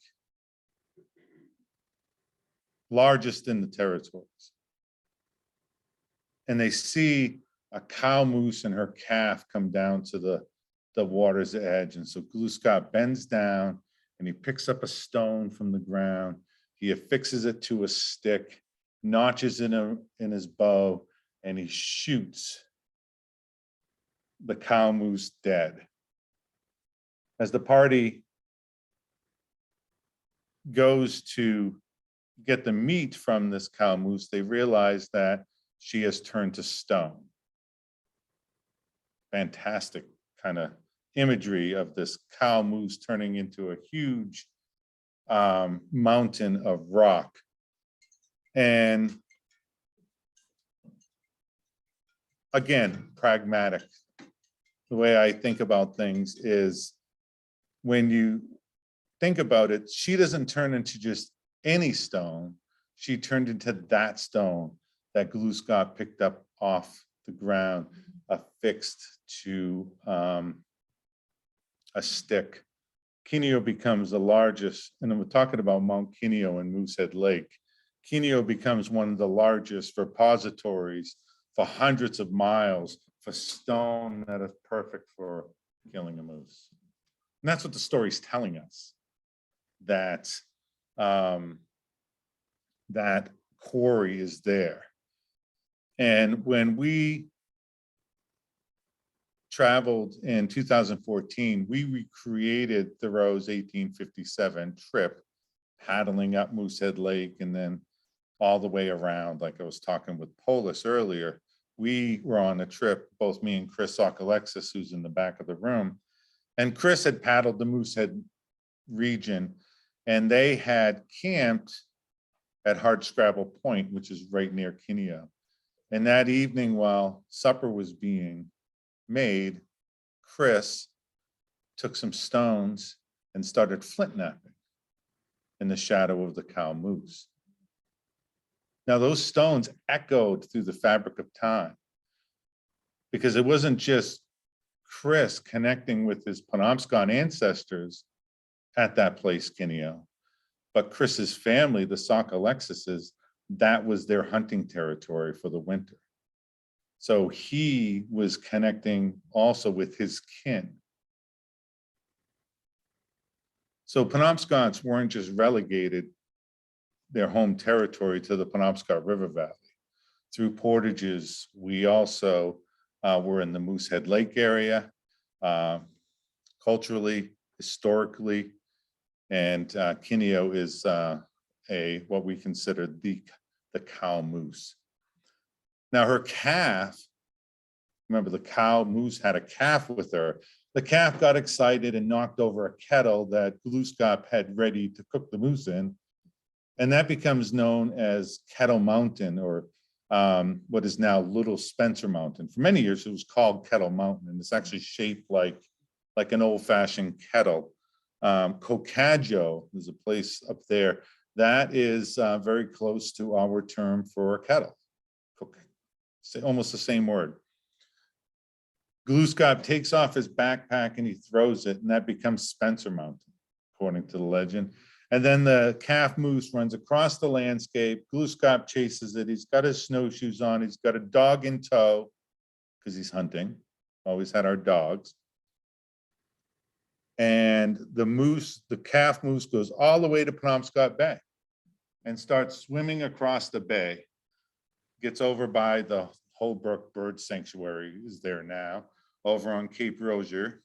largest in the territories. And they see a cow moose and her calf come down to the water's edge. And so Glooscap bends down and he picks up a stone from the ground. He affixes it to a stick, notches it in his bow, and he shoots the cow moose dead. As the party goes to get the meat from this cow moose, they realize that she has turned to stone. Fantastic kind of imagery of this cow moose turning into a huge mountain of rock. And again, pragmatic. The way I think about things is when you think about it, she doesn't turn into just any stone. She turned into that stone that Glooscap picked up off the ground, affixed to a stick. Kineo becomes the largest, and then we're talking about Mount Kineo and Moosehead Lake. Kineo becomes one of the largest repositories for hundreds of miles for stone that is perfect for killing a moose. And that's what the story's telling us, that that quarry is there. And when we traveled in 2014, we recreated Thoreau's 1857 trip, paddling up Moosehead Lake and then all the way around. Like I was talking with Polis earlier, we were on a trip, both me and Chris Alexis, who's in the back of the room, and Chris had paddled the Moosehead region, and they had camped at Hardscrabble Point, which is right near Kineo. And that evening, while supper was being made, Chris took some stones and started flint knapping in the shadow of the cow moose. Now those stones echoed through the fabric of time, because it wasn't just Chris connecting with his Penobscot ancestors at that place, Kineo, but Chris's family, the Sauk Alexises, that was their hunting territory for the winter. So he was connecting also with his kin. So Penobscots weren't just relegated their home territory to the Penobscot River Valley. Through portages, we also were in the Moosehead Lake area, culturally, historically, and Kineo is what we consider the cow moose. Now her calf, remember the cow moose had a calf with her. The calf got excited and knocked over a kettle that Glooscap had ready to cook the moose in. And that becomes known as Kettle Mountain, or what is now Little Spencer Mountain. For many years, it was called Kettle Mountain, and it's actually shaped like an old-fashioned kettle Cocajo, there's a place up there that is very close to our term for kettle. Almost the same word. Glooskap takes off his backpack and he throws it, and that becomes Spencer Mountain, according to the legend. And then the calf moose runs across the landscape. Glooskap chases it. He's got his snowshoes on. He's got a dog in tow because he's hunting. Always had our dogs. And the calf moose goes all the way to Penobscot Bay and starts swimming across the bay. Gets over by the Holbrook Bird Sanctuary is there now, over on Cape Rozier.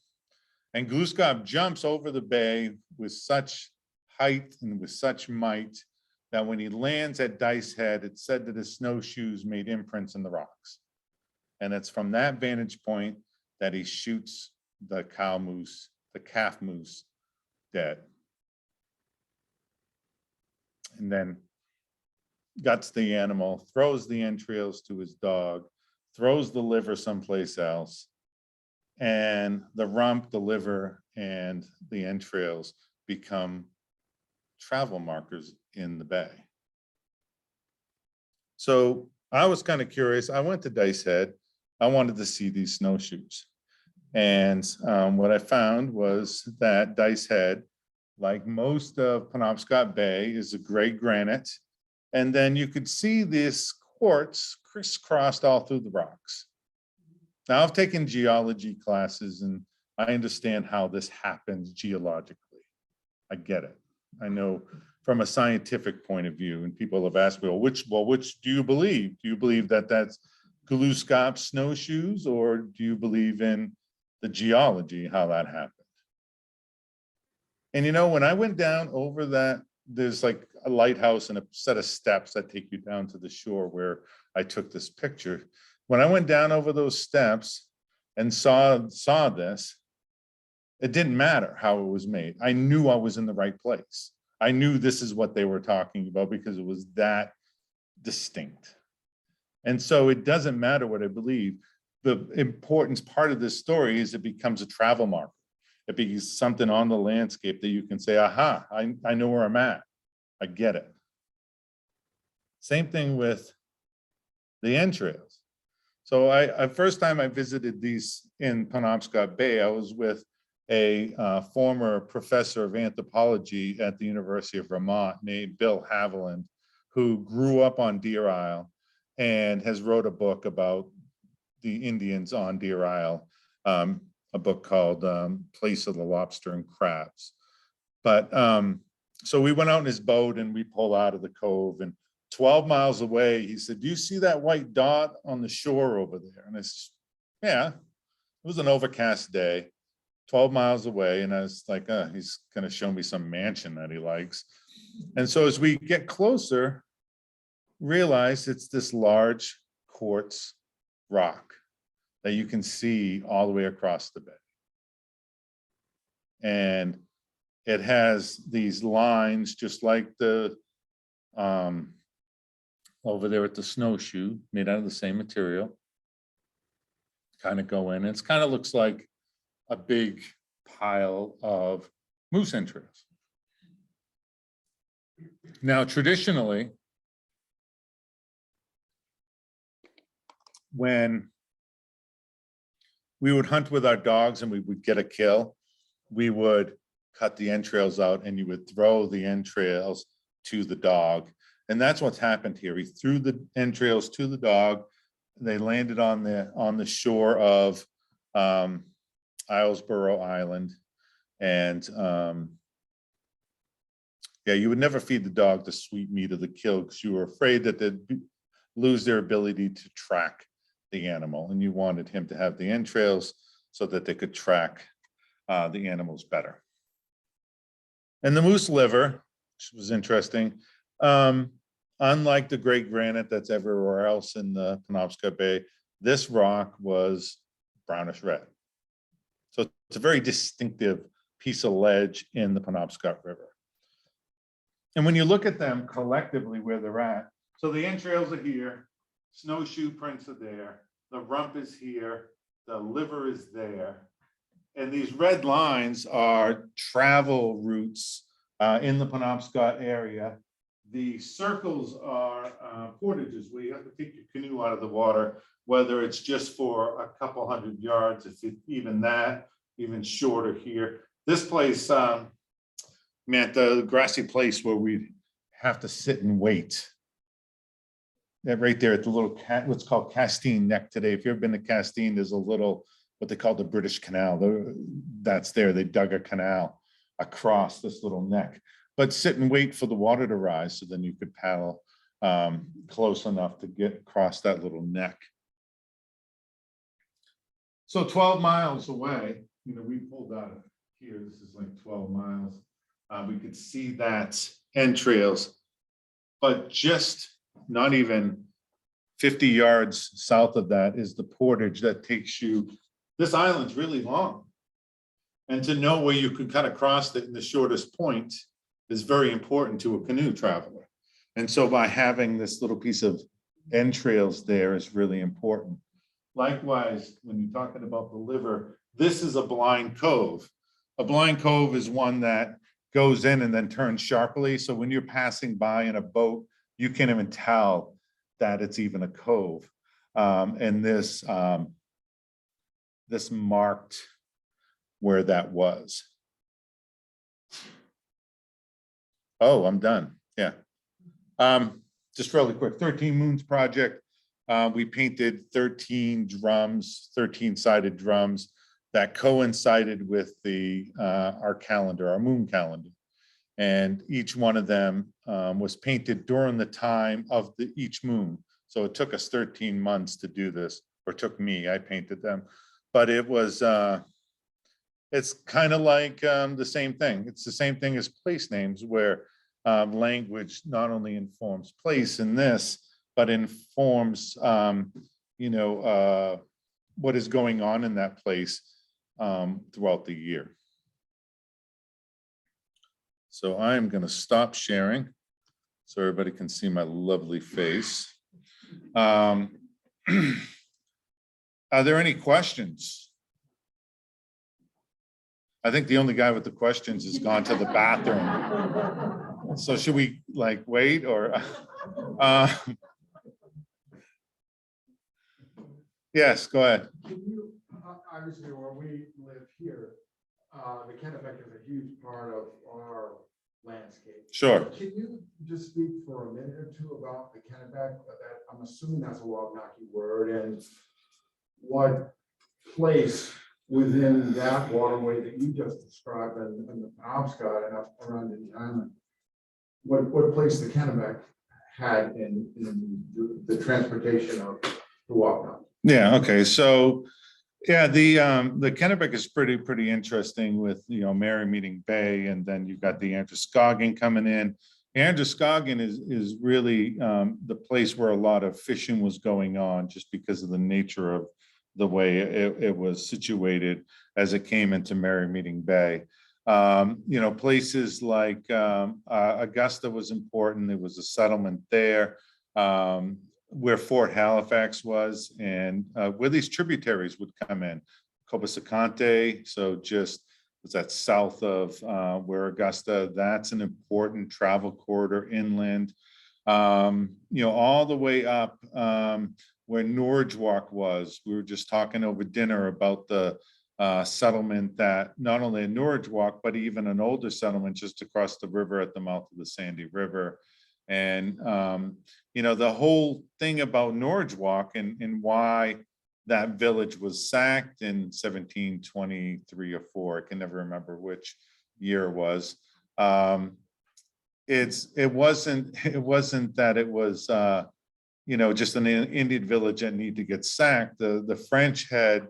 And Glooskap jumps over the bay with such height and with such might that when he lands at Dice Head, it's said that his snowshoes made imprints in the rocks. And it's from that vantage point that he shoots the calf moose dead. And then guts the animal, throws the entrails to his dog, throws the liver someplace else, and the rump, the liver, and the entrails become travel markers in the bay. So I was kind of curious. I went to Dice Head. I wanted to see these snowshoes. And what I found was that Dice Head, like most of Penobscot Bay, is a gray granite. And then you could see this quartz crisscrossed all through the rocks. Now, I've taken geology classes and I understand how this happens geologically. I get it. I know from a scientific point of view, and people have asked me, well, which do you believe? Do you believe that that's Glooskap snowshoes, or do you believe in the geology, how that happened? And when I went down over that, there's like a lighthouse and a set of steps that take you down to the shore where I took this picture. When I went down over those steps and saw this, it didn't matter how it was made. I knew I was in the right place. I knew this is what they were talking about because it was that distinct. And so it doesn't matter what I believe. The important part of this story is it becomes a travel marker. It becomes something on the landscape that you can say, aha, I know where I'm at. I get it. Same thing with the entrails. So first time I visited these in Penobscot Bay, I was with a former professor of anthropology at the University of Vermont named Bill Haviland, who grew up on Deer Isle and has wrote a book about the Indians on Deer Isle, a book called Place of the Lobster and Crabs. But so we went out in his boat and we pulled out of the cove, and 12 miles away, he said, do you see that white dot on the shore over there? And I said, yeah, it was an overcast day, 12 miles away. And I was like, he's going to show me some mansion that he likes. And so as we get closer, realize it's this large quartz rock that you can see all the way across the bay. And it has these lines just like the over there at the snowshoe, made out of the same material. Kind of go in. It kind of looks like a big pile of moose entrails. Now, traditionally, when we would hunt with our dogs and we would get a kill, we would cut the entrails out and you would throw the entrails to the dog. And that's what's happened here. He threw the entrails to the dog. They landed on the shore of Islesboro Island. And yeah, you would never feed the dog the sweet meat of the kill because you were afraid that they'd lose their ability to track the animal. And you wanted him to have the entrails so that they could track the animals better. And the moose liver, which was interesting, unlike the great granite that's everywhere else in the Penobscot Bay, this rock was brownish red. So it's a very distinctive piece of ledge in the Penobscot River. And when you look at them collectively where they're at, so the entrails are here, snowshoe prints are there, the rump is here, the liver is there, And these red lines are travel routes in the Penobscot area. The circles are portages where you have to take your canoe out of the water, whether it's just for a couple hundred yards, if it, even that, even shorter here. This place, meant the grassy place where we have to sit and wait. That right there at the little what's called Castine Neck today. If you've ever been to Castine, there's a little, what they call the British Canal. That's there. They dug a canal across this little neck. But sit and wait for the water to rise so then you could paddle close enough to get across that little neck. So 12 miles away, you know, we pulled out of here. This is like 12 miles. We could see that entrails, but just not even 50 yards south of that is the portage that takes you. This island's really long. And to know where you could cut across it in the shortest point is very important to a canoe traveler. And so by having this little piece of entrails there is really important. Likewise, when you're talking about the liver, this is a blind cove. A blind cove is one that goes in and then turns sharply. So when you're passing by in a boat, you can't even tell that it's even a cove. And this marked where that was. Oh, I'm done. Yeah. Just really quick, 13 Moons project. We painted 13 drums, 13-sided drums that coincided with our calendar, our moon calendar. And each one of them was painted during the time of each moon. So it took us 13 months to do this, or took me, I painted them. But it was, it's kind of like the same thing. It's the same thing as place names, where language not only informs place in this, but informs, you know, what is going on in that place throughout the year. So I'm going to stop sharing so everybody can see my lovely face. Are there any questions? I think the only guy with the questions has gone to the bathroom. So should we like wait or? Yes, go ahead. Can you, obviously, where we live here, the Kennebec is a huge part of our landscape. Sure. Can you just speak for a minute or two about the Kennebec? That I'm assuming that's a Wabanaki word, and what place within that waterway that you just described in the Penobscot and up around the island, what place the Kennebec had in the transportation of the Wabanaki? Yeah, okay, so yeah, the Kennebec is pretty interesting with, you know, Mary Meeting Bay, and then you've got the Androscoggin coming in. Androscoggin is really the place where a lot of fishing was going on, just because of the nature of the way it was situated as it came into Mary Meeting Bay. You know, places like Augusta was important. There was a settlement there. Where Fort Halifax was, and where these tributaries would come in, Cobasacante. So just was that south of where Augusta, that's an important travel corridor inland. You know, all the way up where Norridgewock was. We were just talking over dinner about the settlement that not only in Norridgewock, but even an older settlement just across the river at the mouth of the Sandy River. And, you know, the whole thing about Norridgewock and why that village was sacked in 1723 or 4, I can never remember which year it was. It wasn't that it was, you know, just an Indian village that needed to get sacked. The French had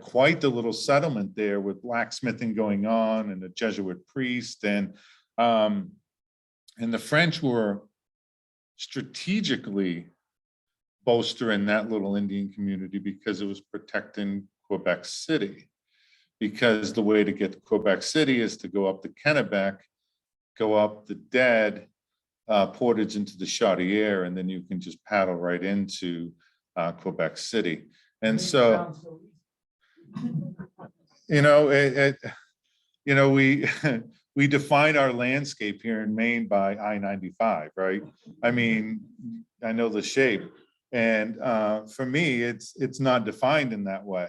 quite the little settlement there with blacksmithing going on and a Jesuit priest, and the French were strategically bolstering that little Indian community because it was protecting Quebec City. Because the way to get to Quebec City is to go up the Kennebec, go up the dead portage into the Chaudière, and then you can just paddle right into Quebec City. And so We we define our landscape here in Maine by I-95, right? I mean, I know the shape, and for me, it's not defined in that way.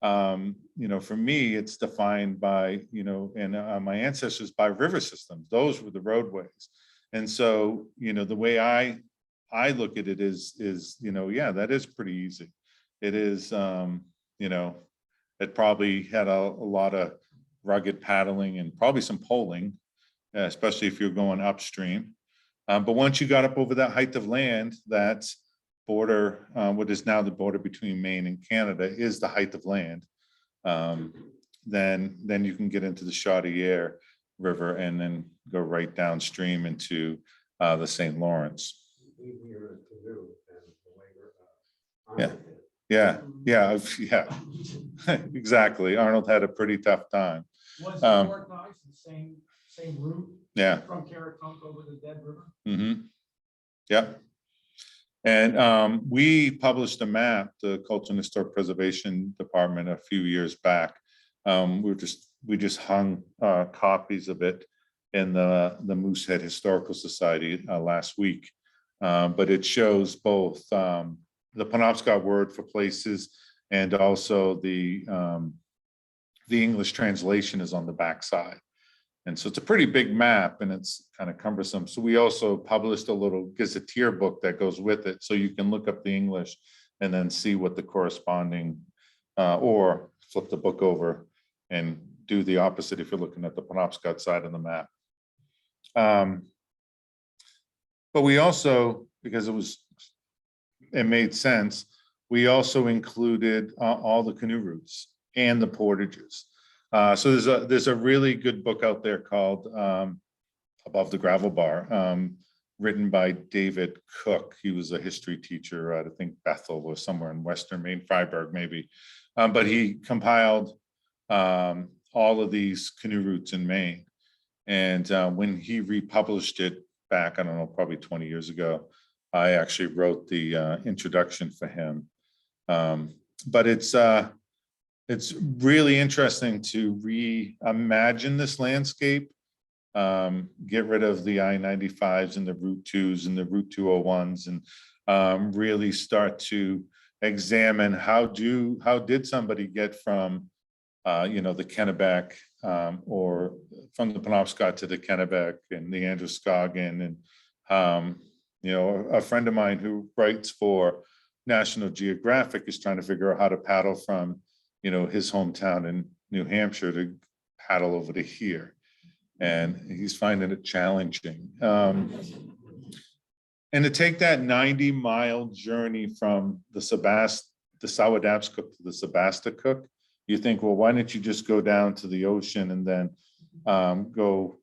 For me, it's defined by, and my ancestors by river systems. Those were the roadways. And so, the way I look at it is, yeah, that is pretty easy. It is, it probably had a lot of rugged paddling and probably some poling, especially if you're going upstream. But once you got up over that height of land, that border, what is now the border between Maine and Canada, is the height of land. Then you can get into the Chaudière River and then go right downstream into the St. Lawrence. Yeah, exactly. Arnold had a pretty tough time. Was the Fort Knox the same route Yeah. from Caratunk over the Dead River? Yep. And we published a map, the Culture and Historic Preservation Department, a few years back. We just hung copies of it in the Moosehead Historical Society last week. But it shows both the Penobscot word for places, and also the English translation is on the backside. And so it's a pretty big map, and it's kind of cumbersome. So we also published a little gazetteer book that goes with it, so you can look up the English and then see what the corresponding, or flip the book over and do the opposite if you're looking at the Penobscot side of the map. But we also, because it made sense, we also included all the canoe routes and the portages. So there's a really good book out there called Above the Gravel Bar, written by David Cook. He was a history teacher at, I think, Bethel or somewhere in Western Maine, Freiburg maybe. But he compiled all of these canoe routes in Maine. And when he republished it back, I don't know, probably 20 years ago, I actually wrote the introduction for him. But it's really interesting to reimagine this landscape, get rid of the I-95s and the Route 2s and the Route 201s, and really start to examine how did somebody get from the Kennebec, or from the Penobscot to the Kennebec and the Androscoggin. And a friend of mine who writes for National Geographic is trying to figure out how to paddle from his hometown in New Hampshire to paddle over to here, and he's finding it challenging. And to take that 90-mile journey from the Sawadappscook to the Sebasticook, you think, well, why don't you just go down to the ocean and then go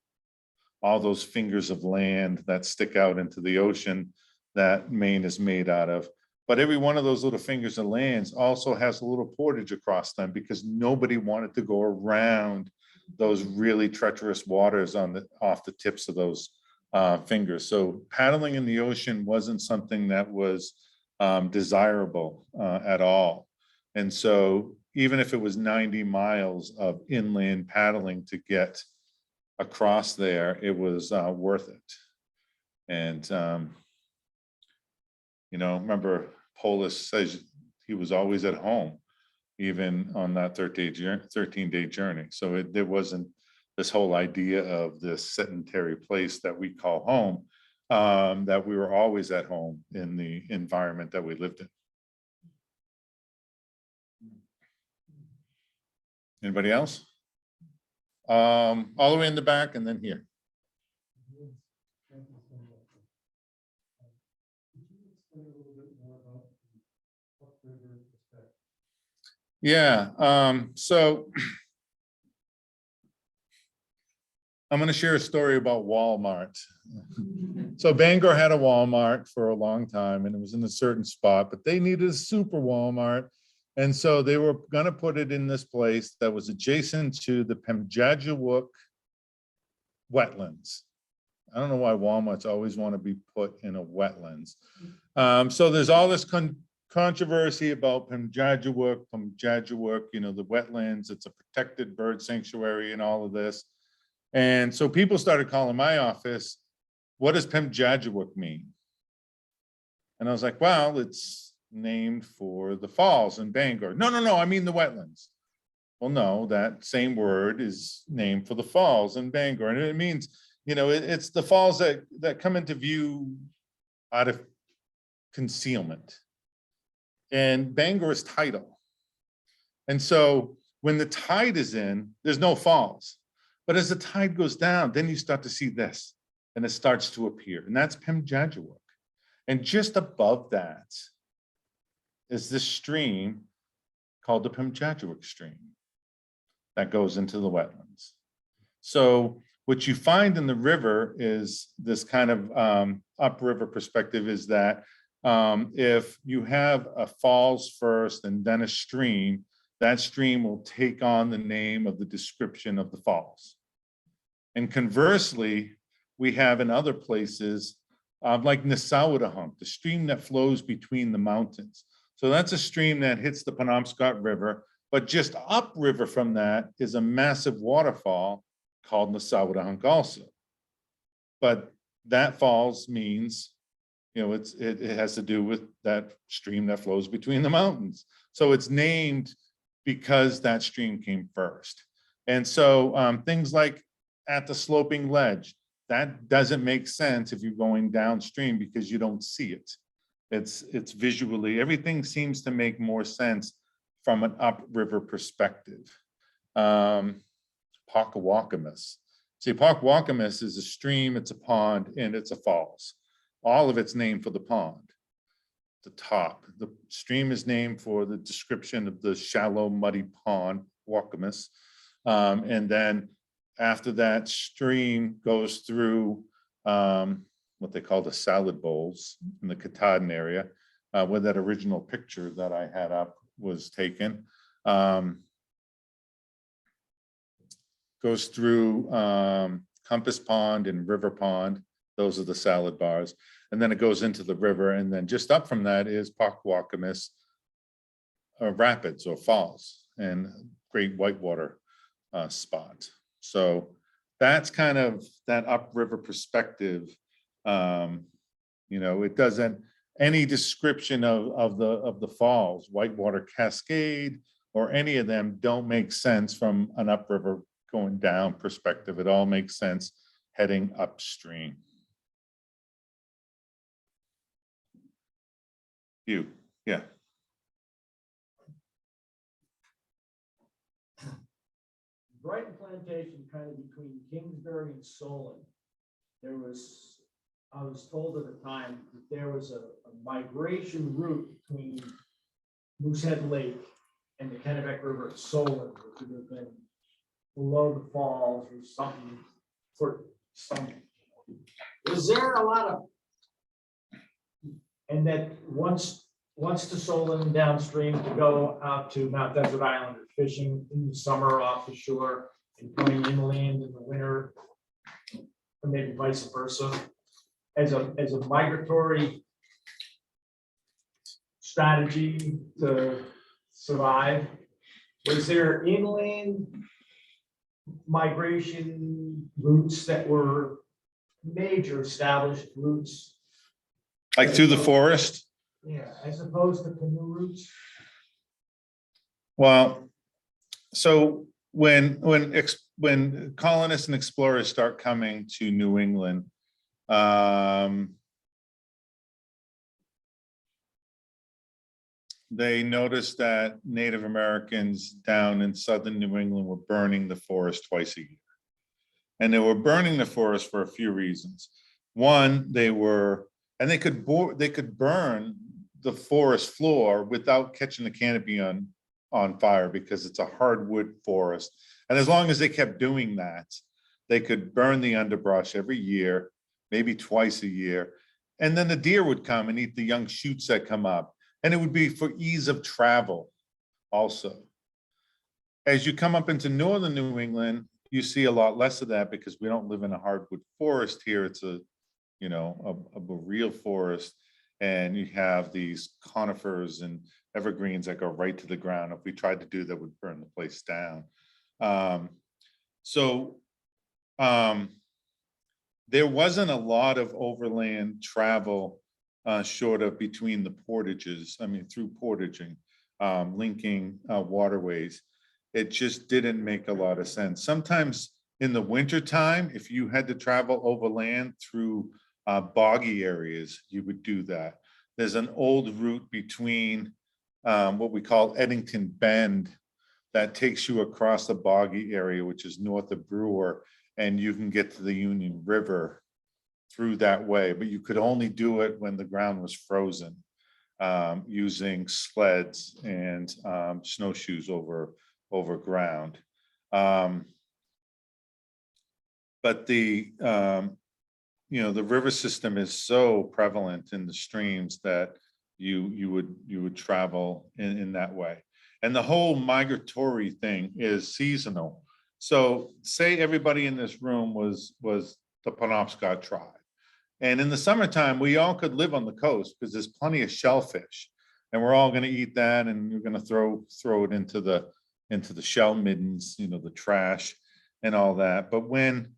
all those fingers of land that stick out into the ocean that Maine is made out of. But every one of those little fingers of lands also has a little portage across them, because nobody wanted to go around those really treacherous waters off the tips of those fingers. So paddling in the ocean wasn't something that was desirable at all. And so even if it was 90 miles of inland paddling to get across there, it was worth it. And remember, Polis says he was always at home, even on that 13-day journey. So there wasn't this whole idea of this sedentary place that we call home, that we were always at home in the environment that we lived in. Anybody else? All the way in the back and then here. Yeah, so I'm going to share a story about Walmart. So Bangor had a Walmart for a long time, and it was in a certain spot, but they needed a super Walmart. And so they were going to put it in this place that was adjacent to the Pemjadjawuk wetlands. I don't know why Walmarts always want to be put in a wetlands. So there's all this controversy about Pemjadjawuk, the wetlands, it's a protected bird sanctuary and all of this. And so people started calling my office, what does Pemjadjawuk mean? And I was like, well, it's named for the falls in Bangor. No, I mean the wetlands. Well, no, that same word is named for the falls in Bangor. And it means, it's the falls that come into view out of concealment. And Bangor is tidal. And so when the tide is in, there's no falls. But as the tide goes down, then you start to see this, and it starts to appear. And that's Pemjadjawuk. And just above that is this stream called the Pemjadjawuk stream that goes into the wetlands. So what you find in the river is this kind of upriver perspective is that if you have a falls first and then a stream, that stream will take on the name of the description of the falls. And conversely, we have in other places like Nesawatahunk, the stream that flows between the mountains. So that's a stream that hits the Penobscot River, but just upriver from that is a massive waterfall called Nesawatahunk also. But that falls means, it has to do with that stream that flows between the mountains. So it's named because that stream came first. And so things like at the sloping ledge, that doesn't make sense if you're going downstream because you don't see it. It's visually, everything seems to make more sense from an upriver perspective. Pockwaukemus. See, Pockwaukemus is a stream, it's a pond, and it's a falls. All of it's named for the pond. The top, the stream is named for the description of the shallow, muddy pond, Waukemus. And then after that stream goes through what they call the salad bowls in the Katahdin area, where that original picture that I had up was taken. Goes through Compass Pond and River Pond. Those are the salad bars. And then it goes into the river. And then just up from that is Pockwaukemus rapids or falls and great whitewater spot. So that's kind of that upriver perspective. It doesn't, any description of the falls, Whitewater Cascade, or any of them don't make sense from an upriver going down perspective. It all makes sense heading upstream. Yeah. Brighton Plantation, kind of between Kingsbury and Solon, I was told at the time that there was a migration route between Moosehead Lake and the Kennebec River at Solon, which would have been below the falls or something for something. Is there a lot of, and that once to Solon and downstream to go out to Mount Desert Island or fishing in the summer off the shore and coming inland in the winter, or maybe vice versa, as a migratory strategy to survive? Was there inland migration routes that were major established routes? Like through the forest? Yeah, as opposed to canoe routes? Well, so when colonists and explorers start coming to New England, they noticed that Native Americans down in southern New England were burning the forest twice a year. And they were burning the forest for a few reasons. One, they could burn the forest floor without catching the canopy on fire because it's a hardwood forest. And as long as they kept doing that, they could burn the underbrush every year, maybe twice a year. And then the deer would come and eat the young shoots that come up. And it would be for ease of travel also. As you come up into northern New England, you see a lot less of that because we don't live in a hardwood forest here. It's a real forest. And you have these conifers and evergreens that go right to the ground. If we tried to do that, would burn the place down. So there wasn't a lot of overland travel short of between the portages, I mean, through portaging, linking waterways. It just didn't make a lot of sense. Sometimes in the wintertime, if you had to travel overland through boggy areas, you would do that. There's an old route between what we call Eddington Bend that takes you across the boggy area, which is north of Brewer, and you can get to the Union River through that way, but you could only do it when the ground was frozen, using sleds and snowshoes over ground. But the the river system is so prevalent in the streams that you would travel in that way. And the whole migratory thing is seasonal. So say everybody in this room was the Penobscot tribe. And in the summertime, we all could live on the coast because there's plenty of shellfish. And we're all going to eat that, and you're going to throw it into the shell middens, the trash and all that. But when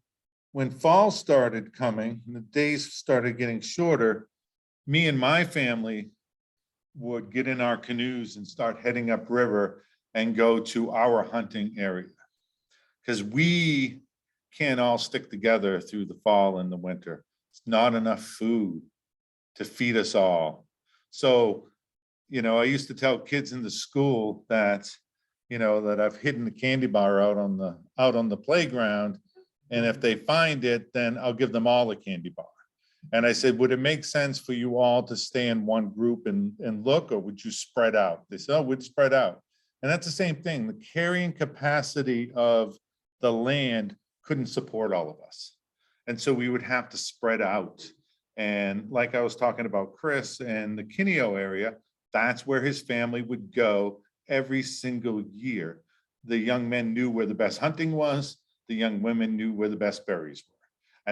fall started coming and the days started getting shorter, me and my family would get in our canoes and start heading upriver and go to our hunting area. Because we can't all stick together through the fall and the winter. It's not enough food to feed us all. So, I used to tell kids in the school that, that I've hidden the candy bar out on the playground. And if they find it, then I'll give them all a candy bar. And I said, would it make sense for you all to stay in one group and look, or would you spread out? They said, oh, we'd spread out. And that's the same thing. The carrying capacity of the land couldn't support all of us. And so we would have to spread out. And like I was talking about Chris and the Kineo area, that's where his family would go every single year. The young men knew where the best hunting was. The young women knew where the best berries were.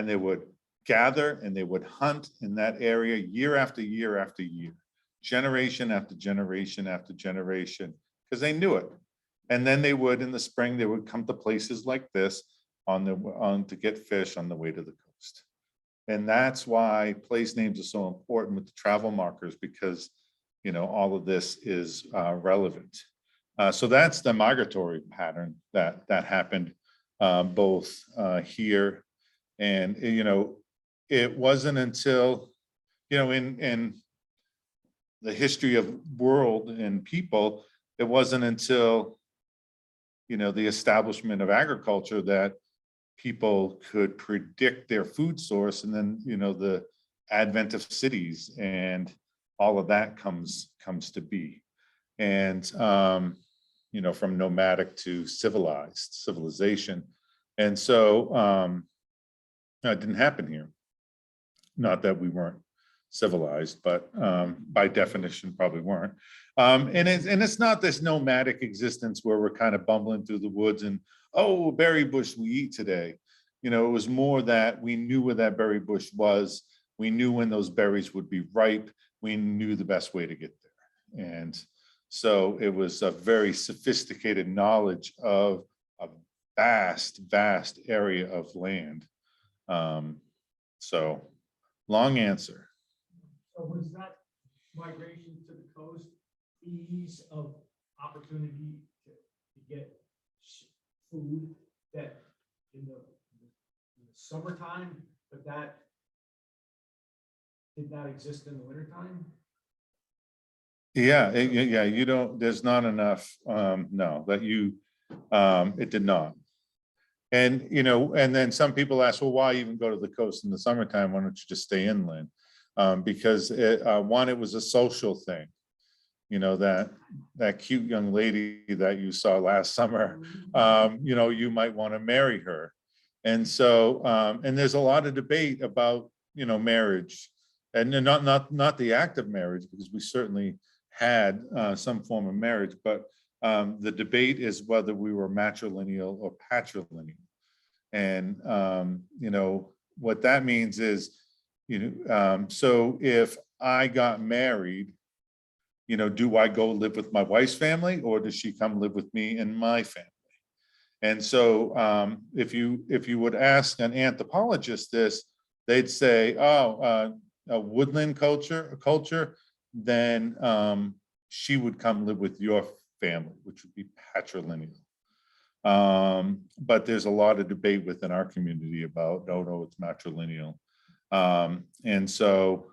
And they would gather and they would hunt in that area year after year after year, generation after generation after generation, because they knew it. And then they would, in the spring, they would come to places like this to get fish on the way to the coast. And that's why place names are so important with the travel markers, because all of this is relevant. So that's the migratory pattern that happened both here and it wasn't until in the history of world and people, it wasn't until the establishment of agriculture that people could predict their food source, and then the advent of cities and all of that comes to be. And from nomadic to civilization. And so it didn't happen here. Not that we weren't civilized, but by definition probably weren't. And it's not this nomadic existence where we're kind of bumbling through the woods and, oh, berry bush we eat today. It was more that we knew where that berry bush was. We knew when those berries would be ripe. We knew the best way to get there. And so it was a very sophisticated knowledge of a vast, vast area of land. So long answer. So was that migration to the coast ease of opportunity to get food that in the summertime, but that did not exist in the wintertime? Yeah, you don't, there's not enough, no, that it did not. And, and then some people ask, well, why even go to the coast in the summertime? Why don't you just stay inland? Because one, it was a social thing. That cute young lady that you saw last summer, you might want to marry her. And so, and there's a lot of debate about, marriage, and not the act of marriage, because we certainly had some form of marriage, but the debate is whether we were matrilineal or patrilineal. And what that means is, so if I got married, do I go live with my wife's family or does she come live with me and my family? And so if you would ask an anthropologist this, they'd say, oh, a woodland culture, then she would come live with your family, which would be patrilineal. But there's a lot of debate within our community about, no, it's matrilineal. And so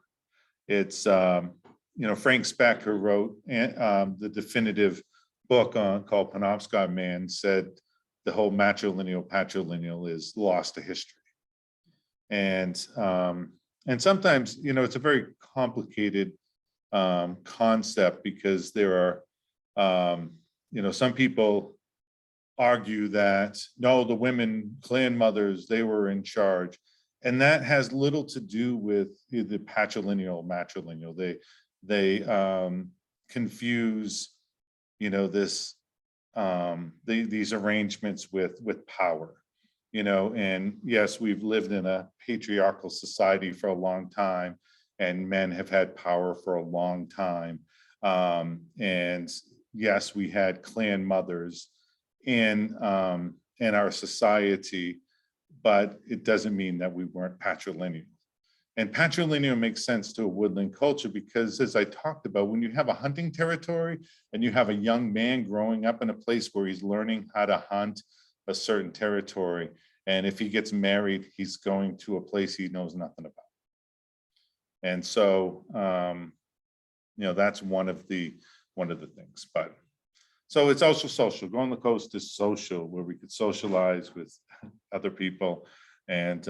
it's, Frank Speck, who wrote the definitive book called Penobscot Man, said the whole patrilineal is lost to history. And sometimes, it's a very complicated concept because there are, some people argue that, no, the women, clan mothers, they were in charge. And that has little to do with the patrilineal, matrilineal. They confuse, these arrangements with power, and yes, we've lived in a patriarchal society for a long time, and men have had power for a long time. And yes, we had clan mothers in our society, but it doesn't mean that we weren't patrilineal. And patrilineal makes sense to a woodland culture because, as I talked about, when you have a hunting territory and you have a young man growing up in a place where he's learning how to hunt a certain territory, and if he gets married, he's going to a place he knows nothing about. And so, that's one of the things. But so it's also social. Going to the coast is social, where we could socialize with other people and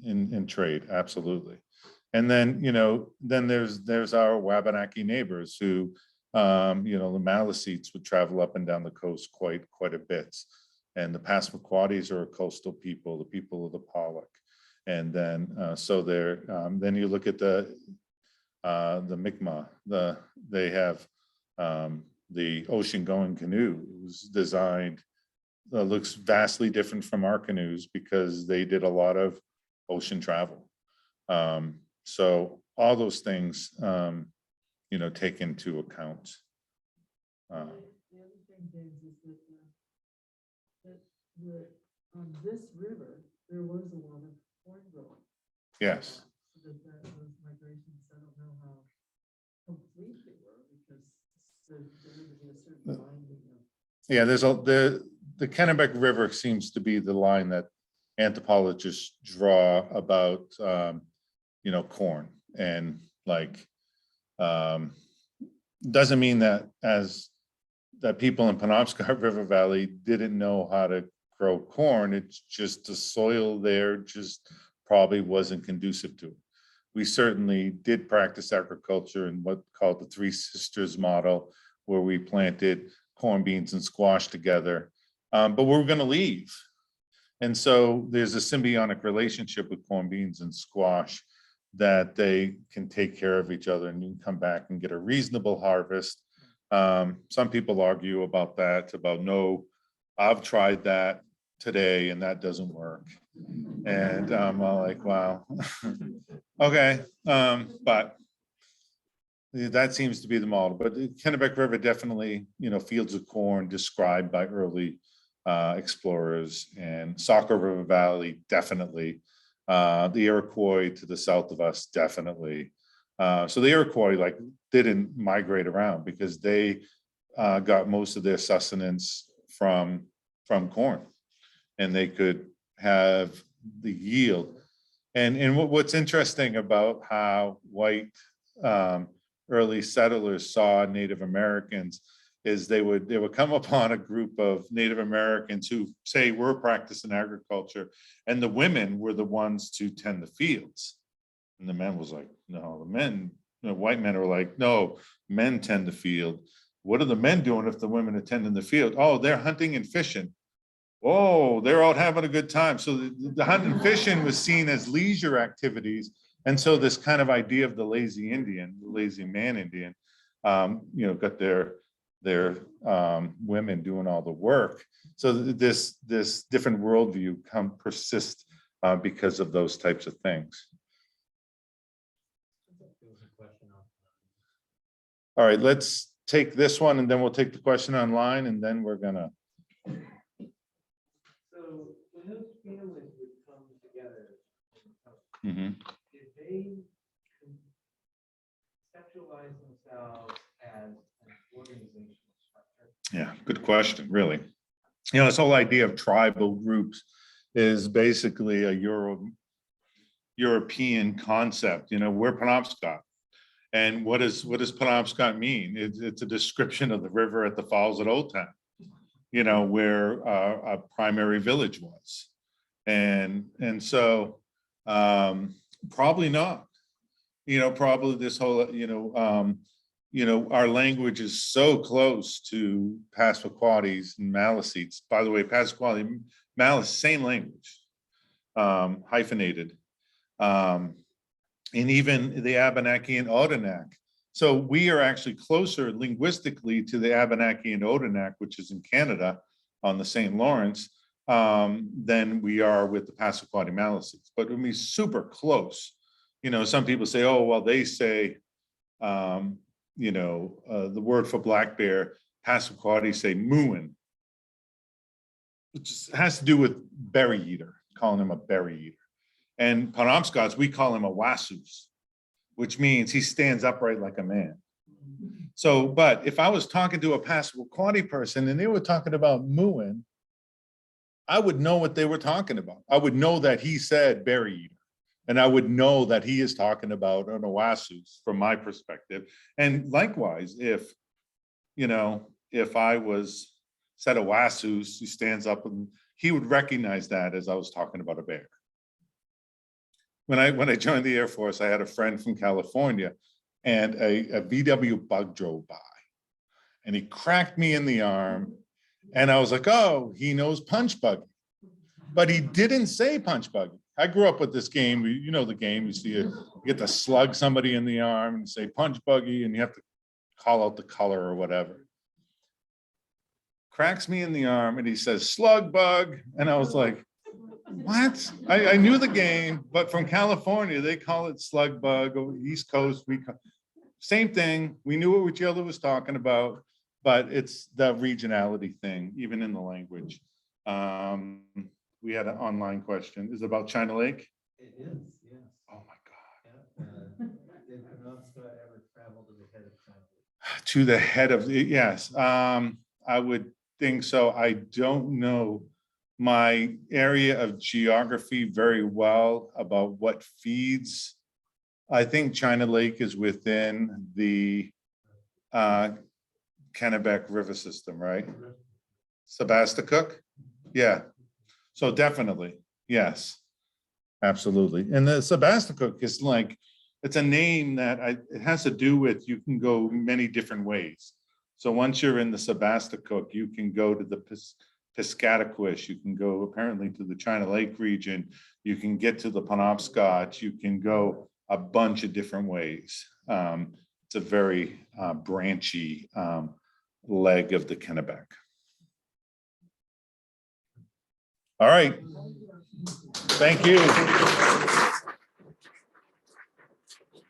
in trade, absolutely. And then, then there's our Wabanaki neighbors who, the Maliseets would travel up and down the coast quite a bit. And the Passamaquoddies are a coastal people, the people of the Pollock. And then, so there, then you look at the Mi'kmaq, they have the ocean-going canoe. It was designed, looks vastly different from our canoes because they did a lot of ocean travel. So all those things, take into account. The other thing, James, is that on this river, there was a lot of corn growing. Yes. So those migrations, I don't know how complete they were because there would be a certain line. Yeah, the Kennebec River seems to be the line that anthropologists draw about, corn, and doesn't mean that people in Penobscot River Valley didn't know how to grow corn. It's just the soil there just probably wasn't conducive to it. We certainly did practice agriculture in what's called the Three Sisters model, where we planted corn, beans, and squash together, but we're going to leave. And so there's a symbiotic relationship with corn, beans, and squash, that they can take care of each other and you can come back and get a reasonable harvest. Some people argue about that, no, I've tried that today and that doesn't work. And I'm like, wow, okay. But that seems to be the model. But the Kennebec River definitely, fields of corn described by early explorers, and Saco River Valley, definitely. The Iroquois to the south of us, definitely. So the Iroquois didn't migrate around because they got most of their sustenance from corn, and they could have the yield. And what's interesting about how white early settlers saw Native Americans is they would come upon a group of Native Americans who say we're practicing agriculture, and the women were the ones to tend the fields. And the men was like, no, the white men are like, no, men tend the field. What are the men doing if the women are tending the field? Oh, they're hunting and fishing. Oh, they're out having a good time. So the hunting and fishing was seen as leisure activities. And so this kind of idea of the lazy Indian, the lazy man Indian, got their women doing all the work. So this different worldview persist because of those types of things. All right, let's take this one and then we'll take the question online and then we're gonna, So when those families would come together, Mhm. did they conceptualize themselves as an organizational structure? Yeah, good question, really. You know, this whole idea of tribal groups is basically a European concept. You know, we're Penobscot. And what does Penobscot mean? It's a description of the river at the Falls at Old Town, you know, where a primary village was. And so probably not, you know, probably this whole, our language is so close to Passamaquoddy's and Maliseets. By the way, Passamaquoddy, Malice, same language, hyphenated. And even the Abenaki and Odanak. So we are actually closer linguistically to the Abenaki and Odanak, which is in Canada on the St. Lawrence, than we are with the Passamaquoddy Maliseets. But we're super close. You know, some people say, oh, well, they say, the word for black bear, Passamaquoddy say mooin, which has to do with berry eater, calling him a berry eater. And Penobscots, we call him a wasus, which means he stands upright like a man. So, but if I was talking to a Passamaquoddy person and they were talking about mooing, I would know what they were talking about. I would know that he said berry eater. And I would know that he is talking about an wasus from my perspective. And likewise, if I was said a wasus, he stands up and he would recognize that as I was talking about a bear. When I joined the Air Force, I had a friend from California and a VW bug drove by and he cracked me in the arm and I was like, oh, he knows punch buggy, but he didn't say punch buggy. I grew up with this game, you know the game, you get to slug somebody in the arm and say punch buggy and you have to call out the color or whatever. Cracks me in the arm and he says slug bug and I was like, what? I knew the game, but from California, they call it slug bug. East Coast, same thing. We knew what each other was talking about, but it's the regionality thing, even in the language. We had an online question. Is it about China Lake? It is, yes. Oh my God. Yeah. Did Penobscot ever travel to the head of China? To the head of, yes. I would think so. I don't know my area of geography very well about what feeds. I think China Lake is within the Kennebec River system, right? Sebasticook? Yeah. So definitely, yes, absolutely. And the Sebasticook is like, it's a name that it has to do with, you can go many different ways. So once you're in the Sebasticook, you can go to the Piscataquis, you can go apparently to the China Lake region, you can get to the Penobscot, you can go a bunch of different ways. It's a very branchy leg of the Kennebec. All right, thank you.